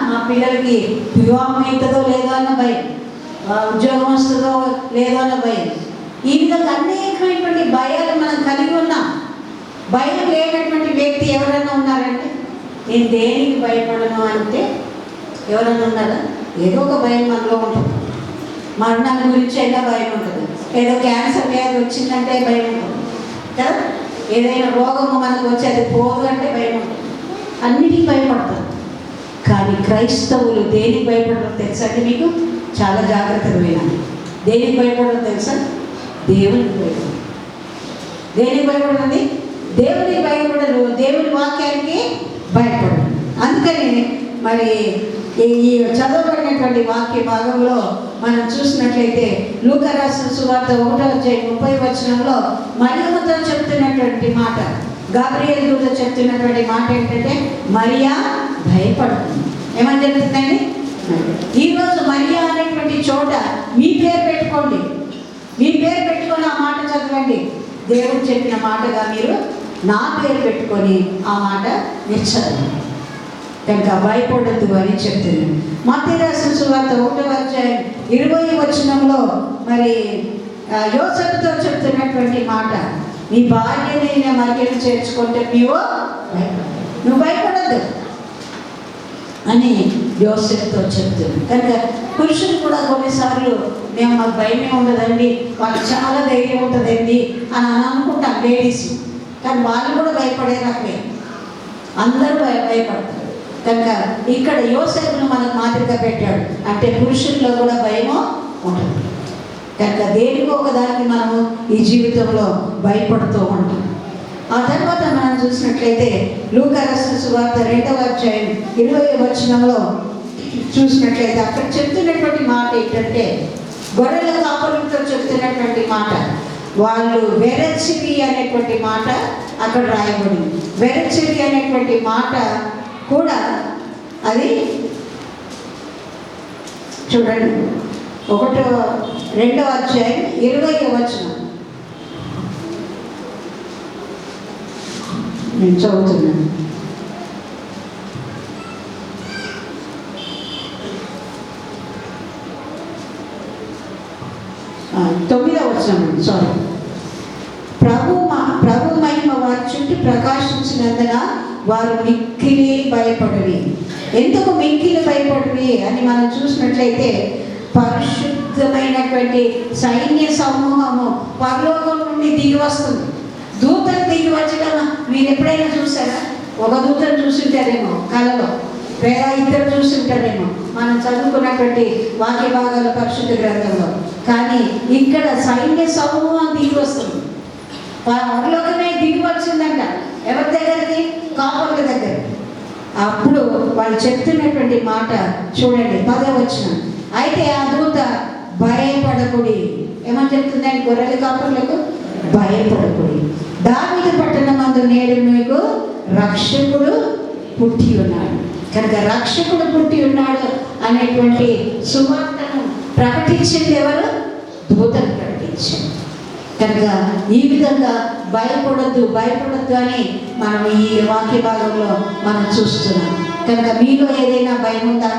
మా పిల్లలకి వివాహం అవుతుందో లేదో అన్న భయం, ఉద్యోగం వస్తుందో లేదో అన్న భయం. ఈ విధంగా అనేకమైనటువంటి భయాలు మనం కలిగి ఉన్నాం. భయం లేనటువంటి వ్యక్తి ఎవరైనా ఉన్నారంటే నేను దేనికి భయపడను అంటే ఎవరైనా ఉన్నారా? ఏదో ఒక భయం మనలో ఉంటుంది. మరణాల గురించి అయినా భయం ఉంటుంది, ఏదో క్యాన్సర్ వ్యాధి వచ్చిందంటే భయం ఉంటుంది కదా, ఏదైనా రోగము మనకు వచ్చి అది పోదు అంటే భయం ఉంటుంది, అన్నిటికీ భయపడతారు. కానీ క్రైస్తవులు దేనికి భయపడరు తెలుసా అండి? మీకు చాలా జాగ్రత్తగా వినాలి. దేనికి భయపడరు తెలుసా? దేవునికి భయపడరు. దేనికి భయపడదు? దేవునికి భయపడరు, దేవుని వాక్యానికి భయపడరు. అందుకని మరి ఈ చదవబడినటువంటి వాక్య భాగంలో మనం చూసినట్లయితే లూకా రాసిన సువార్త 1వ అధ్యాయం 30వ వచనంలో మరియమ్మతో చెప్తున్నటువంటి మాట, గాబ్రియేలు దూత చెప్తున్నటువంటి మాట ఏంటంటే మరియా భయపడుతుంది. ఏమని చెప్తుందండి? ఈరోజు మరియా అనేటువంటి చోట మీ పేరు పెట్టుకోండి, మీ పేరు పెట్టుకొని ఆ మాట చదవండి. దేవుడు చెప్పిన మాటగా మీరు నా పేరు పెట్టుకొని ఆ మాట మీరు చదవండి. కనుక భయపడద్దు అని చెప్తున్నాను. మత్తయి రాసిన సువార్త 1వ అధ్యాయం 20వ వచనంలో మరి యోసేపుతో చెప్తున్నటువంటి మాట, నీ భార్యని మరియను చేర్చుకుంటే నువ్వు భయపడద్దు అని యోసేపుతో చెప్తున్నాను. కనుక పురుషులు కూడా కొన్నిసార్లు మాకు భయమే ఉండదండి, వాళ్ళకి చాలా ధైర్యం ఉంటుందండి అని అనుకుంటాం లేడీస్. కానీ వాళ్ళు కూడా భయపడే రకమే, అందరూ భయపడతారు. కనుక ఇక్కడ యోసేపును మనకు మాదిరిగా పెట్టాడు అంటే పురుషుల్లో కూడా భయమో ఉంటుంది. కనుక దేనికో ఒకదానికి మనము ఈ జీవితంలో భయపడుతూ ఉంటాం. ఆ తర్వాత మనం చూసినట్లయితే లూకా రాసిన సువార్త 2వ అధ్యాయం 20వ వచనంలో చూసినట్లయితే అక్కడ చెప్తున్నటువంటి మాట ఏంటంటే గొర్రెల కాపరులతో చెప్తున్నటువంటి మాట, వాళ్ళు వెరచివి అనేటువంటి మాట అక్కడ రాయబడింది. వెరచివి అనేటువంటి మాట కూడా అది చూడండి 2వ అధ్యాయం 20వ వచనం నేను చదువుతున్నాను. తొమ్మిదవ వచనం, సారీ. ప్రభు మహిమ వారి చుట్టూ ప్రకాశించినందున వారు మిక్కిలి భయపడవి. ఎందుకు మిక్కిలి భయపడవి అని మనం చూసినట్లయితే పరిశుద్ధమైనటువంటి సైన్య సమూహము పరలోకం నుండి దిగి వస్తుంది. దూతలు దిగి వచ్చడం మీరు ఎప్పుడైనా చూసారా? ఒక దూతను చూసింటారేమో కళలో, లేదా ఇద్దరు చూసింటారేమో మనం చదువుకున్నటువంటి వాక్య భాగాల పరిశుద్ధ గ్రంథంలో. కానీ ఇక్కడ సైన్య సమూహం దిగి వస్తుంది, పరలోకమే దిగి వచ్చిందంట. ఎవరి దగ్గరికి? కాపర్ల దగ్గర. అప్పుడు వాళ్ళు చెప్తున్నటువంటి మాట చూడండి 10వ వచనం. అయితే ఆ దూత భయపడకుడి. ఏమని చెప్తుందండి? గొర్రెల కాపర్లకు భయపడకుడి, దావీదు పట్టణమందు నేడు మీకు రక్షకుడు పుట్టి ఉన్నాడు. కనుక రక్షకుడు పుట్టి ఉన్నాడు అనేటువంటి సువార్తను ప్రకటించింది ఎవరు? దూతను ప్రకటించింది. కనుక ఈ విధంగా భయపడద్దు అని మనం ఈ వాక్య భాగంలో మనం చూస్తున్నాం. కనుక మీలో ఏదైనా భయం ఉందా?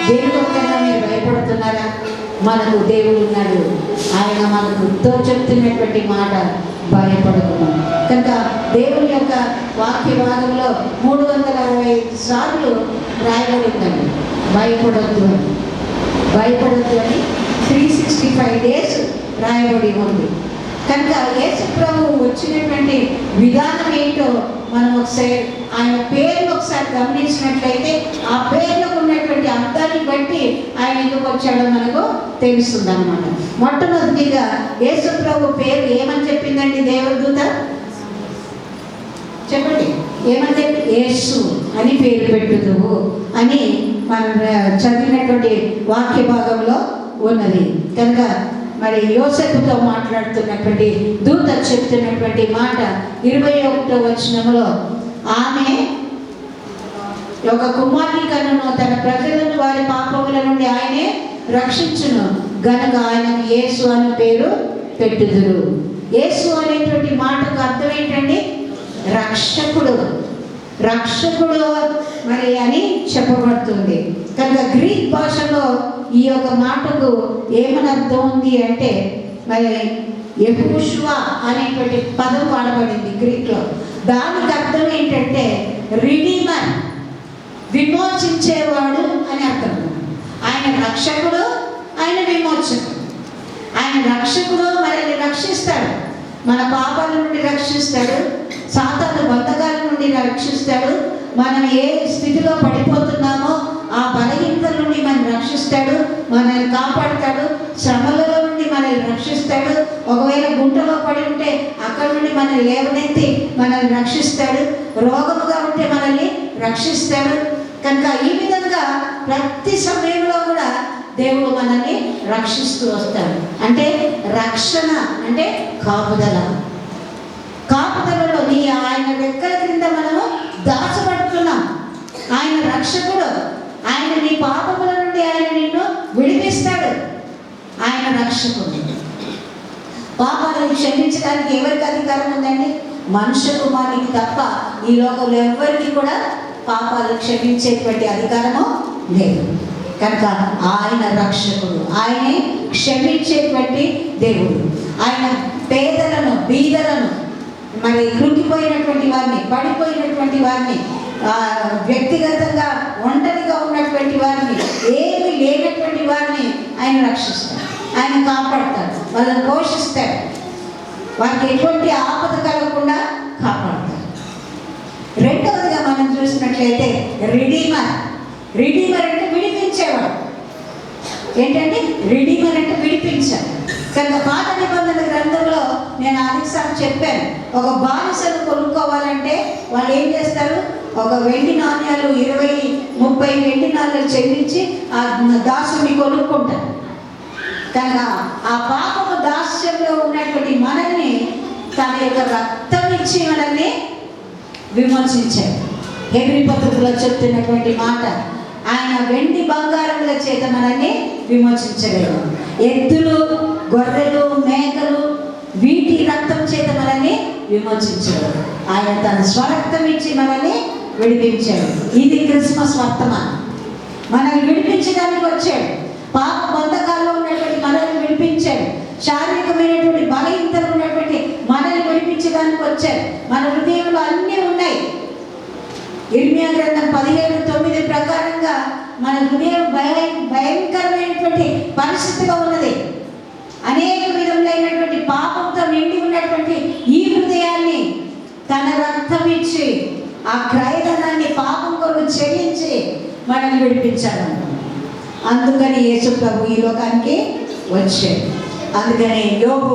దేవుడికైనా మీరు భయపడుతున్నారా? మనకు దేవుడు ఉన్నాడు, ఆయన మనకు చెప్తున్నటువంటి మాట భయపడుతున్నాం. కనుక దేవుని యొక్క వాక్య భాగంలో 365 సార్లు రాయబడిందండి భయపడద్దు అని 365 డేస్ రాయబడి ఉంది. కనుక యేసు ప్రభువు వచ్చినటువంటి విధానం ఏంటో మనం ఒకసారి ఆయన పేర్లు ఒకసారి గమనించినట్లయితే ఆ పేర్లకు ఉన్నటువంటి అర్థాన్ని బట్టి ఆయన ఎందుకు వచ్చాడో మనకు తెలుస్తుంది అన్నమాట. మొట్టమొదటిగా యేసు ప్రభు పేరు ఏమని చెప్పిందండి దేవదూత? చెప్పండి, ఏమంటే యేసు అని పేరు పెట్టుదువు అని మనం చదివినటువంటి వాక్య భాగంలో ఉన్నది. కనుక మరి యోసేపుతో మాట్లాడుతున్నటువంటి దూత చెప్తున్నటువంటి మాట 21వ వచనంలో, ఆమె ఒక కుమారుని కనును, తన ప్రజలను వారి పాపముల నుండి ఆయనే రక్షించును గనుక ఆయనకు యేసు అని పేరు పెట్టుదురు. యేసు అనేటువంటి మాటకు అర్థం ఏంటండి? రక్షకుడు, రక్షకుడు మరి అని చెప్పబడుతుంది. కనుక గ్రీక్ భాషలో ఈ యొక్క మాటకు ఏమని అర్థం ఉంది అంటే, మరి యెహోషువా అనేటువంటి పదం వాడబడింది గ్రీక్లో. దానికి అర్థం ఏంటంటే రిడీమర్, విమోచించేవాడు అని అర్థం. ఆయన రక్షకుడు, ఆయన విమోచకుడు. ఆయన రక్షకుడు మనల్ని రక్షిస్తాడు, మన పాపాల నుండి రక్షిస్తాడు, సాతాను బంధకాల నుండి రక్షిస్తాడు, మనం ఏ స్థితిలో పడిపోతున్నామో ఆ బలహీనతల నుండి మనల్ని రక్షిస్తాడు, మనల్ని కాపాడుతాడు, శ్రమలలో నుండి మనల్ని రక్షిస్తాడు, ఒకవేళ గుంటలో పడి ఉంటే అక్కడ నుండి మనల్ని లేవనెత్తి మనల్ని రక్షిస్తాడు, రోగముగా ఉంటే మనల్ని రక్షిస్తాడు. కనుక ఈ విధంగా ప్రతి సమయంలో కూడా దేవుడు మనల్ని రక్షిస్తూ వస్తాడు. అంటే రక్షణ అంటే కాపుదల. కాపుదలలో ఆయన రెక్కల క్రింద మనము దాచబడుతున్నాం. ఆయన రక్షకుడు, ఆయన నీ పాపముల నుండి ఆయన నిన్ను విడిపిస్తాడు. ఆయన రక్షకుడు. పాపాలను క్షమించడానికి ఎవరికి అధికారం ఉందండి? మనుష్య కుమారునికి తప్ప ఈ లోకంలో ఎవరికి కూడా పాపాలు క్షమించేటువంటి అధికారము లేదు. కనుక ఆయన రక్షకుడు, ఆయనే క్షమించేటువంటి దేవుడు. ఆయన పేదలను, బీదలను, మరి కృంగిపోయినటువంటి వారిని, పడిపోయినటువంటి వారిని, వ్యక్తిగతంగా ఒంటరిగా ఉన్నటువంటి వారిని, ఏమి లేనటువంటి వారిని ఆయన రక్షిస్తాడు, ఆయన కాపాడతాడు, వాళ్ళని పోషిస్తాడు, వారికి ఎటువంటి ఆపద కలగకుండా కాపాడతాడు. రెండవదిగా మనం చూసినట్లయితే రిడీమర్. రిడీమర్ అంటే విడిపించేవాడు. ఏంటంటే రిడీమర్ అంటే విడిపించాడు. కనుక పాత నిబంధన గ్రంథంలో నేను అధికసారి చెప్పాను, ఒక బానిసను కొనుక్కోవాలంటే వాళ్ళు ఏం చేస్తారు? ఒక వెండి నాణ్యాలు 20-30 వెండి నాణ్యాలు చెల్లించి ఆ దాసుని కొనుక్కుంటారు. కనుక ఆ పాపము దాస్యంలో ఉన్నటువంటి మనల్ని తన యొక్క రక్తం ఇచ్చి మనల్ని విమోచించాడు. హెబ్రీ పత్రికలో చెప్తున్నటువంటి మాట, ఆయన వెండి బంగారముల చేత మనల్ని విమోచించలేదు. ఎద్దులు, గొర్రెలు, మేకలు వీటి రక్తం చేత మనల్ని విమోచించాడు. ఆయన తన స్వరక్తం ఇచ్చి మనల్ని విడిపించాడు. ఇది క్రిస్మస్ వర్తమానం. మనల్ని విడిపించడానికి వచ్చాడు. పాప బంధకాల్లో ఉన్నటువంటి మనల్ని విడిపించాడు. శారీరకమైనటువంటి బలహీనతలు ఉన్నటువంటి మనల్ని విడిపించడానికి వచ్చాడు. మన హృదయంలో అన్నీ ఉన్నాయి. ఇర్మియా గ్రంథం 17:9 ప్రకారంగా మన హృదయం భయంకరమైనటువంటి పరిస్థితిగా ఉన్నది. అనేక విధములైనటువంటి పాపంతో నిండి ఉన్నటువంటి ఈ హృదయాన్ని తన రక్తం ఇచ్చి ఆ క్రయధనాన్ని పాపం కొరకు చెల్లించి మనల్ని విడిపించాడు. అందుకని యేసు ప్రభు ఈ లోకానికి వచ్చాడు. అందుకని యోబు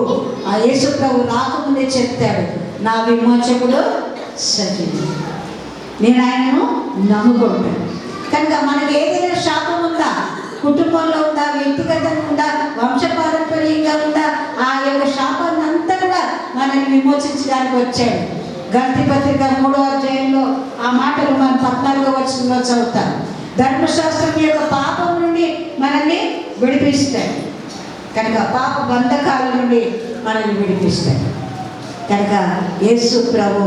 ఆ యేసు ప్రభు రాకముందే చెప్తాడు, నా విమోచకుడు సజీవుడు, నేను ఆయనను నమ్ముకుంటాను. కనుక మనకి ఏదైనా శాపం ఉందా? కుటుంబంలో ఉందా? వ్యక్తిగతంగా ఉందా? వంశపారంపర్యంగా ఉందా? ఆ యొక్క శాపాన్ని అంతా కూడా మనల్ని విమోచించడానికి వచ్చాడు. గలతీ పత్రిక 3వ అధ్యాయంలో ఆ మాటలు మనం 14వ వచనంలో చదువుతాం. ధర్మశాస్త్రం యొక్క పాపం నుండి మనల్ని విడిపిస్తాడు. కనుక పాప బంధకాల నుండి మనల్ని విడిపిస్తాడు. కనుక యేసు ప్రభు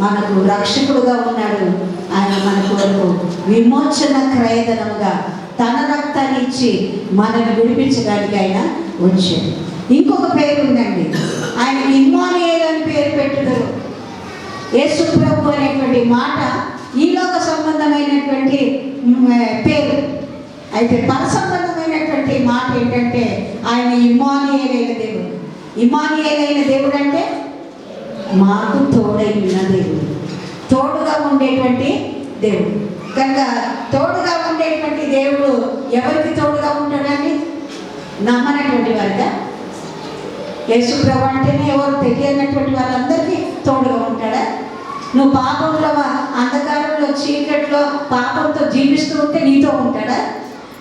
మనకు రక్షకుడుగా ఉన్నాడు. ఆయన మన కొరకు విమోచన క్రయధనముగా తన రక్తాన్ని ఇచ్చి మనల్ని విడిపించడానికి ఆయన వచ్చాడు. ఇంకొక పేరు ఉందండి, ఆయన ఇమ్మానుయేలు అని పేరు పెట్టుదరు. యేసు ప్రభు అనేటువంటి మాట ఈ లోక సంబంధమైనటువంటి పేరు. అయితే పర సంబంధమైనటువంటి మాట ఏంటంటే ఆయన ఇమ్మానుయేలు అయిన దేవుడు. ఇమ్మానుయేలు అయిన దేవుడు అంటే మాకు తోడై ఉన్న దేవుడు. తోడుగా ఉండేటువంటి దేవుడు. కనుక తోడుగా ఉండేటువంటి దేవుడు ఎవరికి తోడుగా ఉంటాడండి? నమ్మనటువంటి వారిగా. యేసుప్రభు అంటేనే ఎవరు తెలియనటువంటి వాళ్ళందరికీ తోడుగా ఉంటాడా? నువ్వు పాపంలో, అంధకారంలో, చీకట్లో పాపంతో జీవిస్తూ ఉంటే నీతో ఉంటాడా?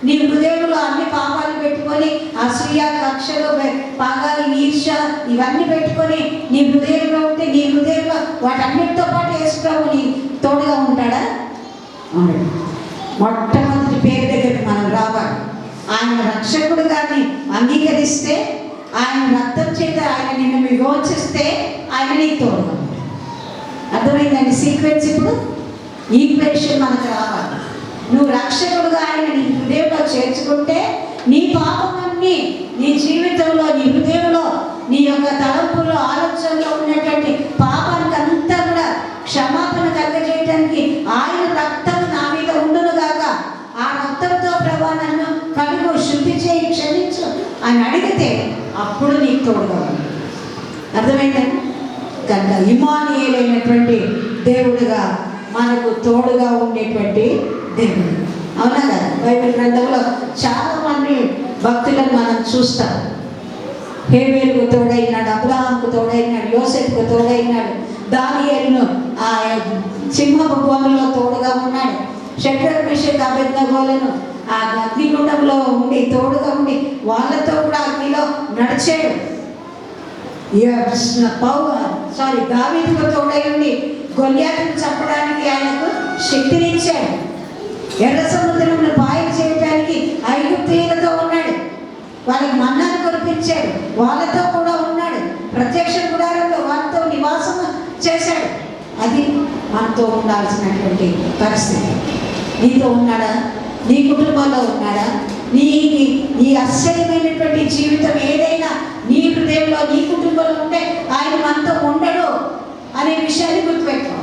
నీ హృదయంలో అన్ని పాపాలు పెట్టుకొని అసూయ, కక్షలు, పగలు, ఈర్ష ఇవన్నీ పెట్టుకొని నీ హృదయంలో ఉంటే నీ హృదయంలో వాటన్నిటితో పాటు యేసుప్రభు నీ తోడుగా ఉంటాడా? ఉండడు. మొట్టమొదటి పేరు దగ్గరికి మనం రావాలి. ఆయన రక్షకుడుగా అంగీకరిస్తే, ఆయన రక్తం చేత ఆయన నిన్ను విమోచిస్తే ఆయన నీకు తోడుగా ఉంటాడు. అర్థమైందండి సీక్వెన్స్? ఇప్పుడు ఈక్వేషన్ మనకు రావాలి. నువ్వు రక్షకుడుగా ఆయన నీ హృదయంలో చేర్చుకుంటే నీ పాపమన్నీ నీ జీవితంలో, నీ హృదయంలో, నీ యొక్క తలంపుల్లో, ఆలోచనలో ఉన్నటువంటి పాపానికి అంతా కూడా క్షమాపణ కలగజేయడానికి ఆయన రక్తం నా మీద ఉండును గాక, ఆ రక్తంతో ప్రభా నన్ను కడుగు, శుద్ధి చేయి, క్షమించు అని అడిగితే అప్పుడు నీకు తోడుగా ఉంది. అర్థమైందండి? కనుక ఇమ్మానుయేలు అయినటువంటి దేవుడుగా మనకు తోడుగా ఉండేటువంటి దేవుడు. అవునా కదా? బైబిల్ గ్రంథంలో చాలా మంది భక్తులను మనం చూస్తాం. హేబేలుకు తోడైనాడు, అబ్రహాంకు తోడైనాడు, యోసేపుకు తోడైనాడు, దానియేలును ఆ సింహపు బోనులో తోడుగా ఉన్నాడు, షడ్రక్ మెషక్ అబేద్నెగోలను ఆ అగ్నిగుండంలో ఉండి తోడుగా ఉండి వాళ్ళతో కూడా అగ్నిలో నడిచాడు. దావీదుకు తోడై ఉండి గొల్యాతును చంపడానికి ఆయనకు శక్తినిచ్చాడు. ఎర్ర సముద్రంలో పాయలు చేయడానికి ఐగుప్తీయులతో ఉన్నాడు. వాళ్ళకి మన్నాను కురిపించాడు, వాళ్ళతో కూడా ఉన్నాడు. ప్రత్యక్ష గుడారంలో వాళ్ళతో నివాసం చేశాడు. అది మనతో ఉండాల్సినటువంటి పరిస్థితి. నీతో ఉన్నాడా? నీ కుటుంబంలో ఉన్నాడా? నీ అసహ్యమైనటువంటి జీవితం ఏదైనా నీ హృదయంలో, నీ కుటుంబంలో ఉంటే ఆయన మనతో ఉండడు అనే విషయాన్ని గుర్తుపెట్టుకో.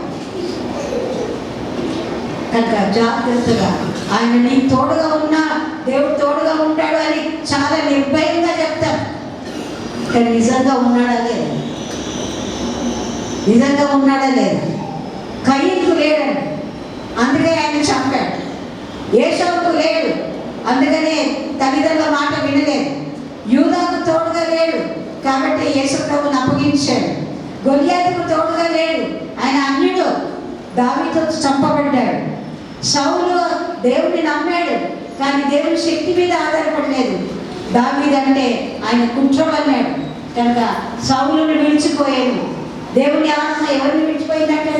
కనుక జాగ్రత్తగా ఆయన నీకు తోడుగా ఉన్నా, దేవుడు తోడుగా ఉంటాడు అని చాలా నిర్భయంగా చెప్తాం. కానీ నిజంగా ఉన్నాడా లేదా? నిజంగా ఉన్నాడా లేదా? కయీనుకు లేడండి, అందుకే ఆయన చంపాడు. ఏశావుకు లేడు, అందుకనే తల్లిదండ్రుల మాట వినలేదు. యూదాకు తోడుగా లేడు కాబట్టి యేసుప్రభుని అప్పగించాడు. గొల్యాతుకు తోడుగా లేడు, ఆయన అన్యుడు, దావీదుతో చంపబడ్డాడు. సౌలు దేవుడిని నమ్మాడు కానీ దేవుని శక్తి మీద ఆధారపడలేదు. దావీదు అంటే ఆయన కుట్రమన్నాడు కనుక సౌలుని విడిచిపోయాడు. దేవుని ఆత్మ ఎవరిని విడిచిపోయిందంటే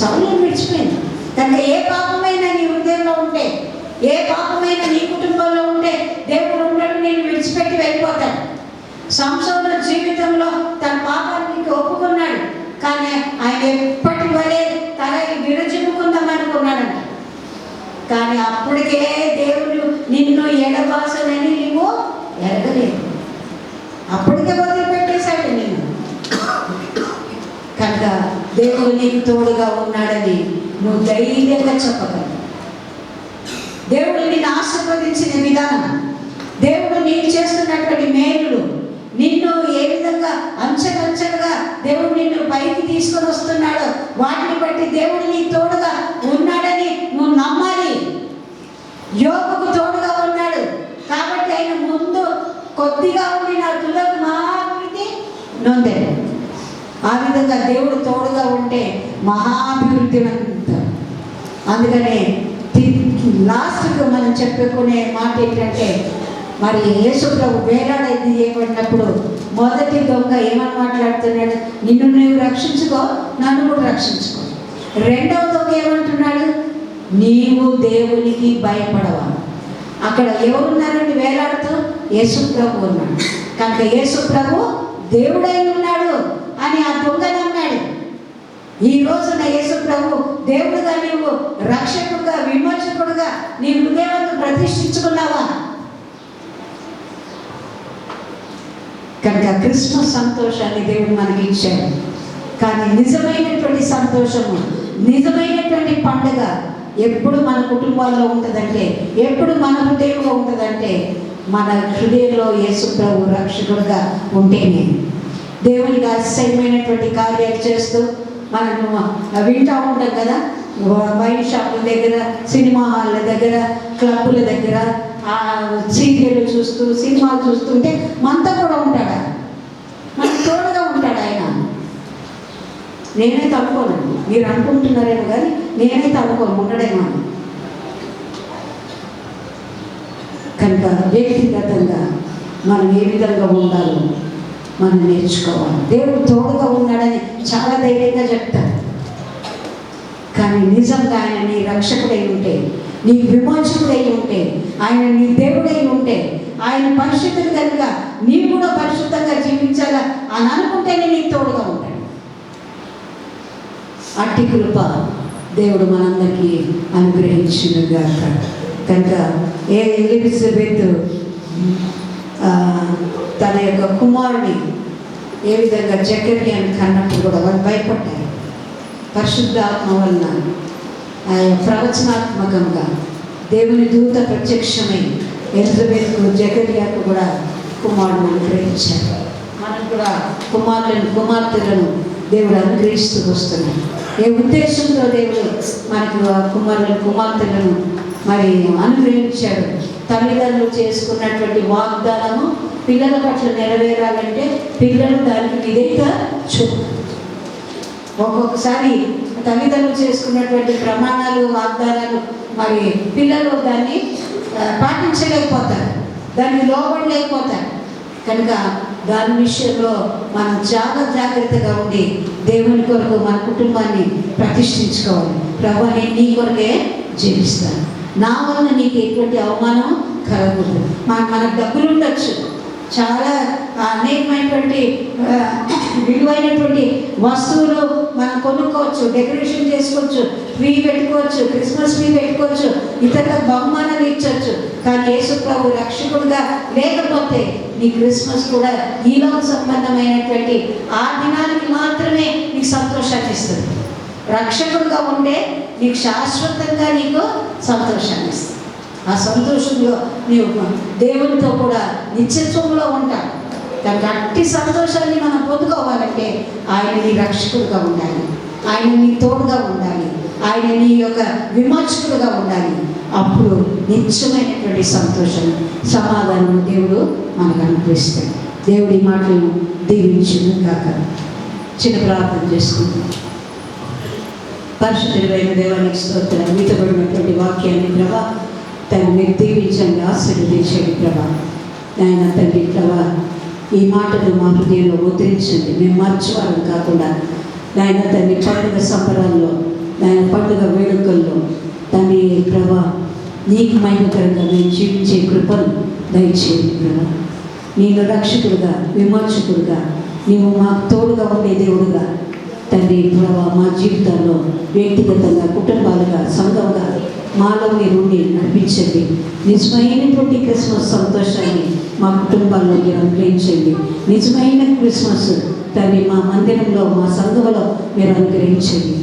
సౌలుని విడిచిపోయింది. కనుక ఏ పాపమైనా నీ హృదయంలో ఉంటే, ఏ పాపమైనా నీ కుటుంబంలో ఉంటే దేవుడు ఉండడు, నేను విడిచిపెట్టి వెళ్ళిపోతాడు. సంసోను జీవితంలో తన పాపానికి ఒప్పుకున్నాడు కానీ ఆయన ఎప్పటి వలె తల విరజిమ్ముకుందాం అనుకున్నాడంట. కానీ అప్పటికే దేవుడు నిన్ను ఎడబాసనని నీవు ఎరగలేదు, అప్పటికే వదిలిపెట్టేశాడు నేను. కనుక దేవుడు నీకు తోడుగా ఉన్నాడని నువ్వు ధైర్యంగా చెప్పగలవు. దేవుడు నిన్ను ఆశీర్వదించిన విధానం, దేవుడు నీకు చేస్తున్నటువంటి మేలులు, నిన్ను ఏ విధంగా అంచెలంచెలుగా దేవుడు నిన్ను పైకి తీసుకొని వస్తున్నాడో వాటిని బట్టి దేవుడు నీకు తోడుగా ఉన్నాడని నువ్వు నమ్మాలి. యోబుకు తోడుగా ఉన్నాడు కాబట్టి ఆయన ముందు కొద్దిగా ఉండి నా తులకు మహాభివృద్ధి నొందాడు. ఆ విధంగా దేవుడు తోడుగా ఉంటే మహాభివృద్ధి అంటారు. అందుకనే లాస్ట్గా మనం చెప్పుకునే మాట ఏంటంటే, మరి యేసుప్రభు వేలాడైంది చేయబడినప్పుడు మొదటి దొంగ ఏమని మాట్లాడుతున్నాడు? నిన్ను నువ్వు రక్షించుకో, నన్ను కూడా రక్షించుకో. రెండవ దొంగ ఏమంటున్నాడు? నీవు దేవునికి భయపడవా. అక్కడ ఎవరున్నారంటే వేలాడుతూ యేసుప్రభు ఉన్నాడు. కనుక యేసుప్రభు దేవుడై ఉన్నాడు అని ఆ దొంగ నమ్మాడు. ఈ రోజున యేసుప్రభు దేవుడుగా నీవు రక్షకుడుగా, విమోచకుడుగా నీ హృదయాన్ని ప్రతిష్ఠించుకున్నావా? కనుక క్రిస్మస్ సంతోషాన్ని దేవుడు మనకి ఇచ్చాడు. కానీ నిజమైనటువంటి సంతోషము, నిజమైనటువంటి పండుగ ఎప్పుడు మన కుటుంబాల్లో ఉంటుందంటే, ఎప్పుడు మన హృదయంలో ఉంటుందంటే, మన హృదయంలో యేసుప్రభు రక్షకుడుగా ఉంటేనే. దేవునికి అసహ్యమైనటువంటి కార్యాలు చేస్తూ మనం వింటూ ఉంటాం కదా, వైన్ షాపుల దగ్గర, సినిమా హాళ్ళ దగ్గర, క్లబ్బుల దగ్గర సీరియల్ చూస్తూ సినిమాలు చూస్తుంటే మనతో కూడా ఉంటాడా? మనకు తోడుగా ఉంటాడు ఆయన. నేనైతే అనుకోనండి, మీరు అనుకుంటున్నారేమో కానీ నేనైతే అనుకోను ఉండడేమో. కనుక వ్యక్తిగతంగా మనం ఏ విధంగా ఉండాలో మనం నేర్చుకోవాలి. దేవుడు తోడుగా ఉన్నాడని చాలా ధైర్యంగా చెప్తాడు. కానీ నిజంగా ఆయన నీ రక్షకుడై ఉంటే, నీ విమోచకుడై ఉంటే, ఆయన నీ దేవుడై ఉంటే, ఆయన పరిశుద్ధుడు కనుక నీవు కూడా పరిశుద్ధంగా జీవించాలా అని అనుకుంటేనే నీకు తోడుగా ఉంటాడు. అట్టి కృప దేవుడు మనందరికీ అనుగ్రహించునుగాక. కనుక ఎలిజబెత్ తన యొక్క కుమారుని ఏ విధంగా జకర్యాని కన్నప్పుడు కూడా వాళ్ళు భయపడ్డారు. పరిశుద్ధాత్మ వలన ప్రవచనాత్మకంగా దేవుని దూత ప్రత్యక్షమై ఎలిజబెత్కు జకర్యాకు కూడా కుమారుని అనుగ్రహించారు. మనకు కూడా కుమార్తెలను దేవుడు అనుగ్రహిస్తూ వస్తున్నాడు. ఏ ఉద్దేశంతో దేవుడు మనకు కుమార్తెలను మరి అనుగ్రహించాడు? తల్లిదండ్రులు చేసుకున్నటువంటి వాగ్దానము పిల్లల పట్ల నెరవేరాలంటే పిల్లలు దానికి విధేయత చూపు. ఒక్కొక్కసారి తల్లిదండ్రులు చేసుకున్నటువంటి ప్రమాణాలు, వాగ్దానాలు మరి పిల్లలు దాన్ని పాటించలేకపోతారు, దాన్ని లోబడలేకపోతారు. కనుక దాని విషయంలో మనం చాలా జాగ్రత్తగా ఉండి దేవుని కొరకు మన కుటుంబాన్ని ప్రతిష్ఠించుకోవాలి. ప్రభువా, నేను నీ కొరకే జీవిస్తాను, నా వలన నీకు ఎటువంటి అవమానం కలగకూడదు. మనకు డబ్బులు ఉండొచ్చు, చాలా అనేకమైనటువంటి విలువైనటువంటి వస్తువులు మనం కొనుక్కోవచ్చు, డెకరేషన్ చేసుకోవచ్చు, ట్రీ పెట్టుకోవచ్చు, క్రిస్మస్ ట్రీ పెట్టుకోవచ్చు, ఇతరులకు బహుమానాలు ఇచ్చవచ్చు. కానీ యేసు ప్రభు రక్షకుడుగా లేకపోతే నీ క్రిస్మస్ కూడా ఈలోక సంబంధమైనటువంటి ఆ దినానికి మాత్రమే నీకు సంతోషాన్ని ఇస్తుంది. రక్షకుడుగా ఉండే నీకు శాశ్వతంగా నీకు సంతోషాన్ని ఇస్తుంది. ఆ సంతోషంలో నీవు దేవునితో కూడా నిత్యత్వంలో ఉంటావు. దానికి అట్టి సంతోషాన్ని మనం పొందుకోవాలంటే ఆయన నీ రక్షకుడుగా ఉండాలి, ఆయన నీ తోడుగా ఉండాలి, ఆయన నీ యొక్క విమోచకుడుగా ఉండాలి. అప్పుడు నిత్యమైనటువంటి సంతోషం, సమాధానం దేవుడు మనకు అనుగ్రహిస్తాడు. దేవుడి మాటలను దీవించును గాక. చిన్న ప్రార్థన చేసుకుంటాం. పరిశుద్ధుడైన దేవానికి స్తోత్రం. మీతబడినటువంటి వాక్యాన్ని ప్రభా తను మీరు దీవించండి, ఆశీర్వదించండి ప్రభా. ఆయన తండ్రి ప్రభా ఈ మాటను మా హృదయంలో ముద్రించండి. మేము మర్చివారం కాకుండా నాయన తండ్రి పండుగ సంబరాల్లో, నాయన పండుగ వేడుకల్లో తండ్రి ప్రభా నీకు మహిమకరంగా మేము జీవించే కృపను దయచేయండి ప్రభా. నేను రక్షకుడుగా, విమోచకుడుగా, నీవు మాకు తోడుగా ఉండే దేవుడుగా తండ్రి ప్రభా మా జీవితాల్లో వ్యక్తిగతంగా, కుటుంబాలుగా, సంఘంగా మాలో మీరు నడిపించండి. నిజమైనటువంటి క్రిస్మస్ సంతోషాన్ని మా కుటుంబాల్లో మీరు అనుగ్రహించండి. నిజమైన క్రిస్మస్ తండ్రి మా మందిరంలో, మా సంఘంలో మీరు అనుగ్రహించండి.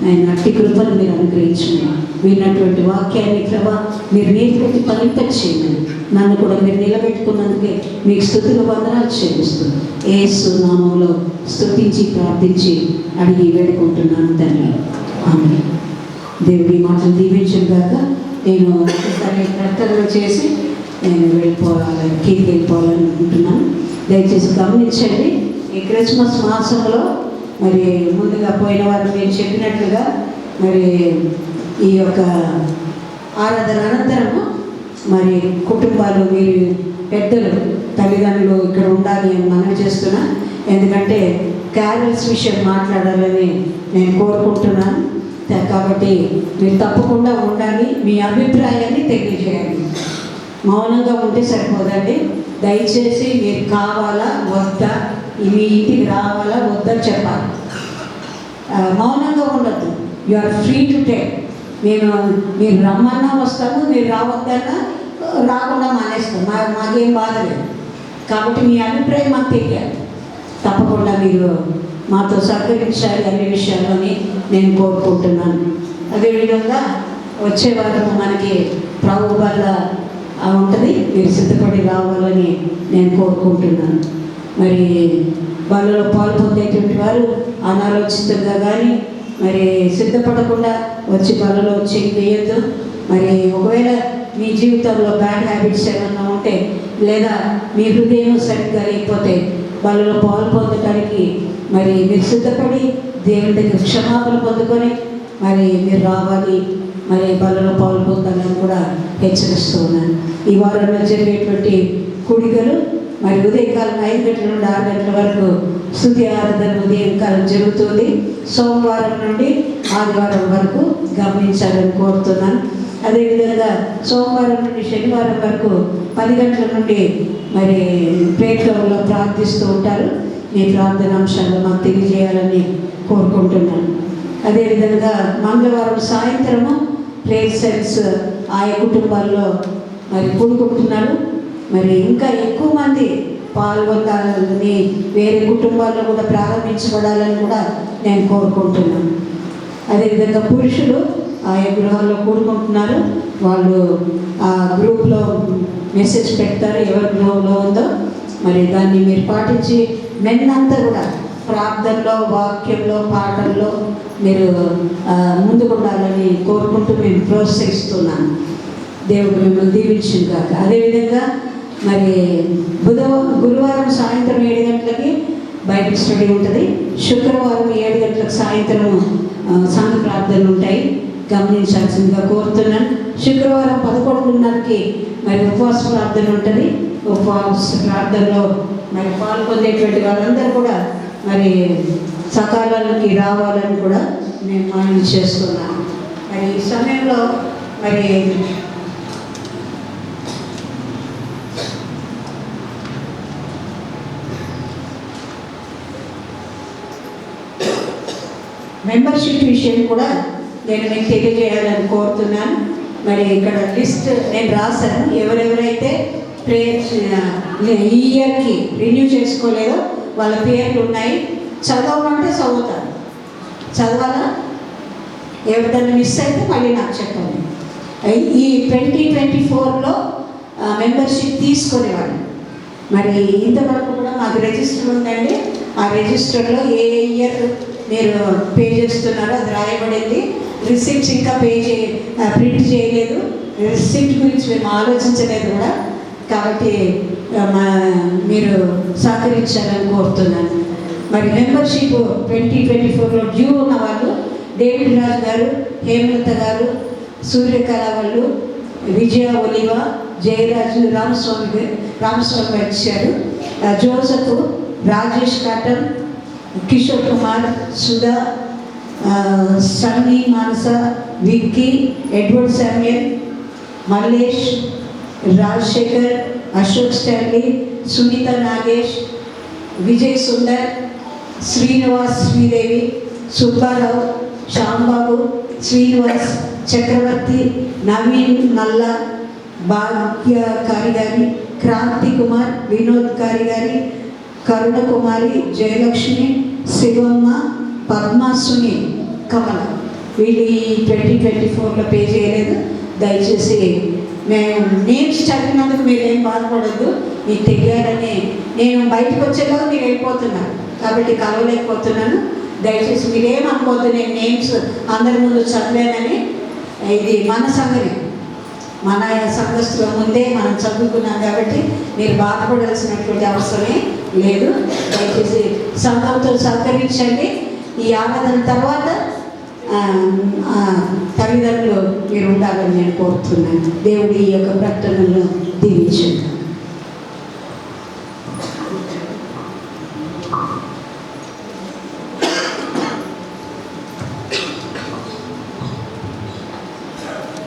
ఆయన అట్టి కృపను మీరు అనుగ్రహించండి. విన్నటువంటి వాక్యాన్ని ప్రభా మీరు నీరు పెట్టి ఫలింపచేయండి. నన్ను కూడా మీరు నిలబెట్టుకున్నందుకే మీకు స్తుతులు వందనాలు చెల్లిస్తూ యేసు నామములో స్తుతించి ప్రార్థించి అడిగి వేడుకుంటున్నాను తండ్రి, ఆమేన్. దేవుడి మాటలు దీవించను గాక. నేను ఒకసారి ప్రకటనలు చేసి నేను వెళ్ళిపోవాలని అనుకుంటున్నాను. దయచేసి గమనించండి. ఈ క్రిస్మస్ మాసంలో మరి ముందుగా పోయిన వారు నేను చెప్పినట్లుగా మరి ఈ యొక్క ఆరాధన అనంతరము మరి కుటుంబాలు, మీరు పెద్దలు, తల్లిదండ్రులు ఇక్కడ ఉండాలి అని మనవి చేస్తున్నా. ఎందుకంటే క్యారల్స్ విషయం మాట్లాడాలని నేను కోరుకుంటున్నాను. కాబట్టి మీరు తప్పకుండా ఉండాలి, మీ అభిప్రాయాన్ని తెలియజేయండి. మౌనంగా ఉంటే సరిపోదండి. దయచేసి మీరు కావాలా వద్దా, మీ ఇంటికి రావాలా వద్దా చెప్పాలి. మౌనంగా ఉండద్దు. You are free to take. మీరు రమ్మన్నా వస్తాము, మీరు రావద్దన్నా రాకుండా మానేస్తాం. మాకేం బాధ లేదు. కాబట్టి మీ అభిప్రాయం మాకు తెలియాలి. తప్పకుండా మీరు మాతో సహకరించాలి అన్ని విషయాల్లోని నేను కోరుకుంటున్నాను. అదేవిధంగా వచ్చే వారం మనకి ప్రభు వల్ల ఉంటుంది, మీరు సిద్ధపడి రావాలని నేను కోరుకుంటున్నాను. మరి వాళ్ళలో పాలు పొందేటువంటి వారు అనాలోచితంగా కానీ మరి సిద్ధపడకుండా వచ్చి వాళ్ళలో చెయ్యి వేయద్దు. మరి ఒకవేళ మీ జీవితంలో బ్యాడ్ హ్యాబిట్స్ ఏమన్నా ఉంటే లేదా మీ హృదయం సరిగ్గా లేకపోతే వాళ్ళలో పాలు పొందడానికి మరి మీరు సిద్ధపడి దేవుని దగ్గర క్షమాపణ పొందుకొని మరి మీరు రావాలి, మరి వాళ్ళలో పాలు పొందాలని కూడా హెచ్చరిస్తూ ఉన్నాను. ఈ వారంలో జరిగేటువంటి కూడికలు మరి ఉదయకాలం 5 గంటల నుండి 6 గంటల వరకు స్తుతి ఆరాధన ఉదయకాలం జరుగుతుంది. సోమవారం నుండి ఆదివారం వరకు గమనించాలని కోరుతున్నాను. అదేవిధంగా సోమవారం నుండి శనివారం వరకు 10 గంటల నుండి మరి ప్రేక్షకుల్లో ప్రార్థిస్తూ ఉంటారు. మీ ప్రార్థన అంశాలు మాకు తెలియజేయాలని కోరుకుంటున్నాను. అదేవిధంగా మంగళవారం సాయంత్రము ప్రేయర్ సెల్స్ ఆయా కుటుంబాల్లో మరి కూడుకుంటున్నారు. మరి ఇంకా ఎక్కువ మంది పాల్గొనాలని వేరే కుటుంబాల్లో కూడా ప్రారంభించబడాలని కూడా నేను కోరుకుంటున్నాను. అదేవిధంగా పురుషులు ఆయా గృహాల్లో కూడుకుంటున్నారు. వాళ్ళు ఆ గ్రూప్లో మెసేజ్ పెడతారు ఎవరి గృహంలో ఉందో. మరి దాన్ని మీరు పాటించి మెన్నంతా కూడా ప్రార్థనలో, వాక్యంలో, పాటల్లో మీరు ముందుకు ఉండాలని కోరుకుంటూ మేము ప్రోత్సహిస్తున్నాను. దేవుడు మిమ్మల్ని దీవించింది కాక. అదేవిధంగా మరి గురువారం సాయంత్రం 7 గంటలకి బైబిల్ స్టడీ ఉంటుంది. శుక్రవారం 7 గంటలకు సాయంత్రం సంఘ ప్రార్థనలు ఉంటాయి. గమనించాల్సిందిగా కోరుతున్నాను. శుక్రవారం 11:30కి మరి ఉపవాస ప్రార్థన ఉంటుంది. ఉపవాస ప్రార్థనలో మరి పాల్గొనేటువంటి వాళ్ళందరూ కూడా మరి సకాలానికి రావాలని కూడా నేను మనవి చేస్తున్నాను. మరి ఈ సమయంలో మరి మెంబర్షిప్ విషయం కూడా నేను మీకు తెలియజేయాలని కోరుతున్నాను. మరి ఇక్కడ లిస్ట్ నేను రాశాను. ఎవరెవరైతే ప్రేయర్ ఈ ఇయర్కి రిన్యూ చేసుకోలేదో వాళ్ళ పేర్లు ఉన్నాయి. చదవమంటే చదువుతాను. చదవాలా? ఎవరిదైనా మిస్ అయితే మళ్ళీ నాకు చెప్పండి. ఈ 2024లో మెంబర్షిప్ తీసుకునేవాడు. మరి ఇంతవరకు కూడా మాకు రిజిస్టర్ ఉందండి. ఆ రిజిస్టర్లో ఏ ఇయర్ మీరు పే చేస్తున్నారో అది రాయబడింది. రిసిప్ట్స్ ఇంకా ప్రింట్ చేయలేదు. రిసిప్ట్ గురించి మేము ఆలోచించలేదు కూడా. కాబట్టి మీరు సహకరించాలని కోరుతున్నాను. మరి మెంబర్షిప్ 2024లో డ్యూ ఉన్న వాళ్ళు డేవిడ్ రాజు గారు, హేమలత గారు, సూర్యకళ వాళ్ళు, విజయ ఒలివా, జయరాజు, రామస్వామి వచ్చారు, Joseph, Rajesh Cotton, Kishore Kumar, Sudha, Sunny, Manasa, Vicky, Edward Samuel, Mallesh, Rajasekhar, Ashok Stanley, Sunitha Nagesh, Vijay Sundar, Srinivas, Sridevi, Subbarao, Shyambabu, Srinivas, Chakravarthy, Naveen, Nalla, Bhagya కారిగారి, Kranti Kumar, Vinod కారిగారి, కరుణ కుమారి, జయలక్ష్మి, శివమ్మ, పద్మాసుని, కమల. వీళ్ళు ఈ 2024లో పే చేయలేదు. దయచేసి మేము నేమ్స్ చదివినందుకు మీరు ఏం బాధపడద్దు. మీకు తెలియాలని నేను బయటకు వచ్చేలాగా మీరు వెళ్ళిపోతున్నారు కాబట్టి కలవలేకపోతున్నాను. దయచేసి మీరేమనుకోవద్దు. నేను నేమ్స్ అందరి ముందు చదివానని. ఇది మన సంఘమే, మన సంఘస్థుల ముందే మనం చదువుకున్నాం కాబట్టి మీరు బాధపడాల్సినటువంటి అవసరమే లేదు. దయచేసి సంఘంతో సహకరించండి. ఈ ఆరాధన తర్వాత తల్లిదండ్రులు మీరు ఉండాలని నేను కోరుతున్నాను. దేవుడి ఈ యొక్క ప్రకటనను దీవించండి.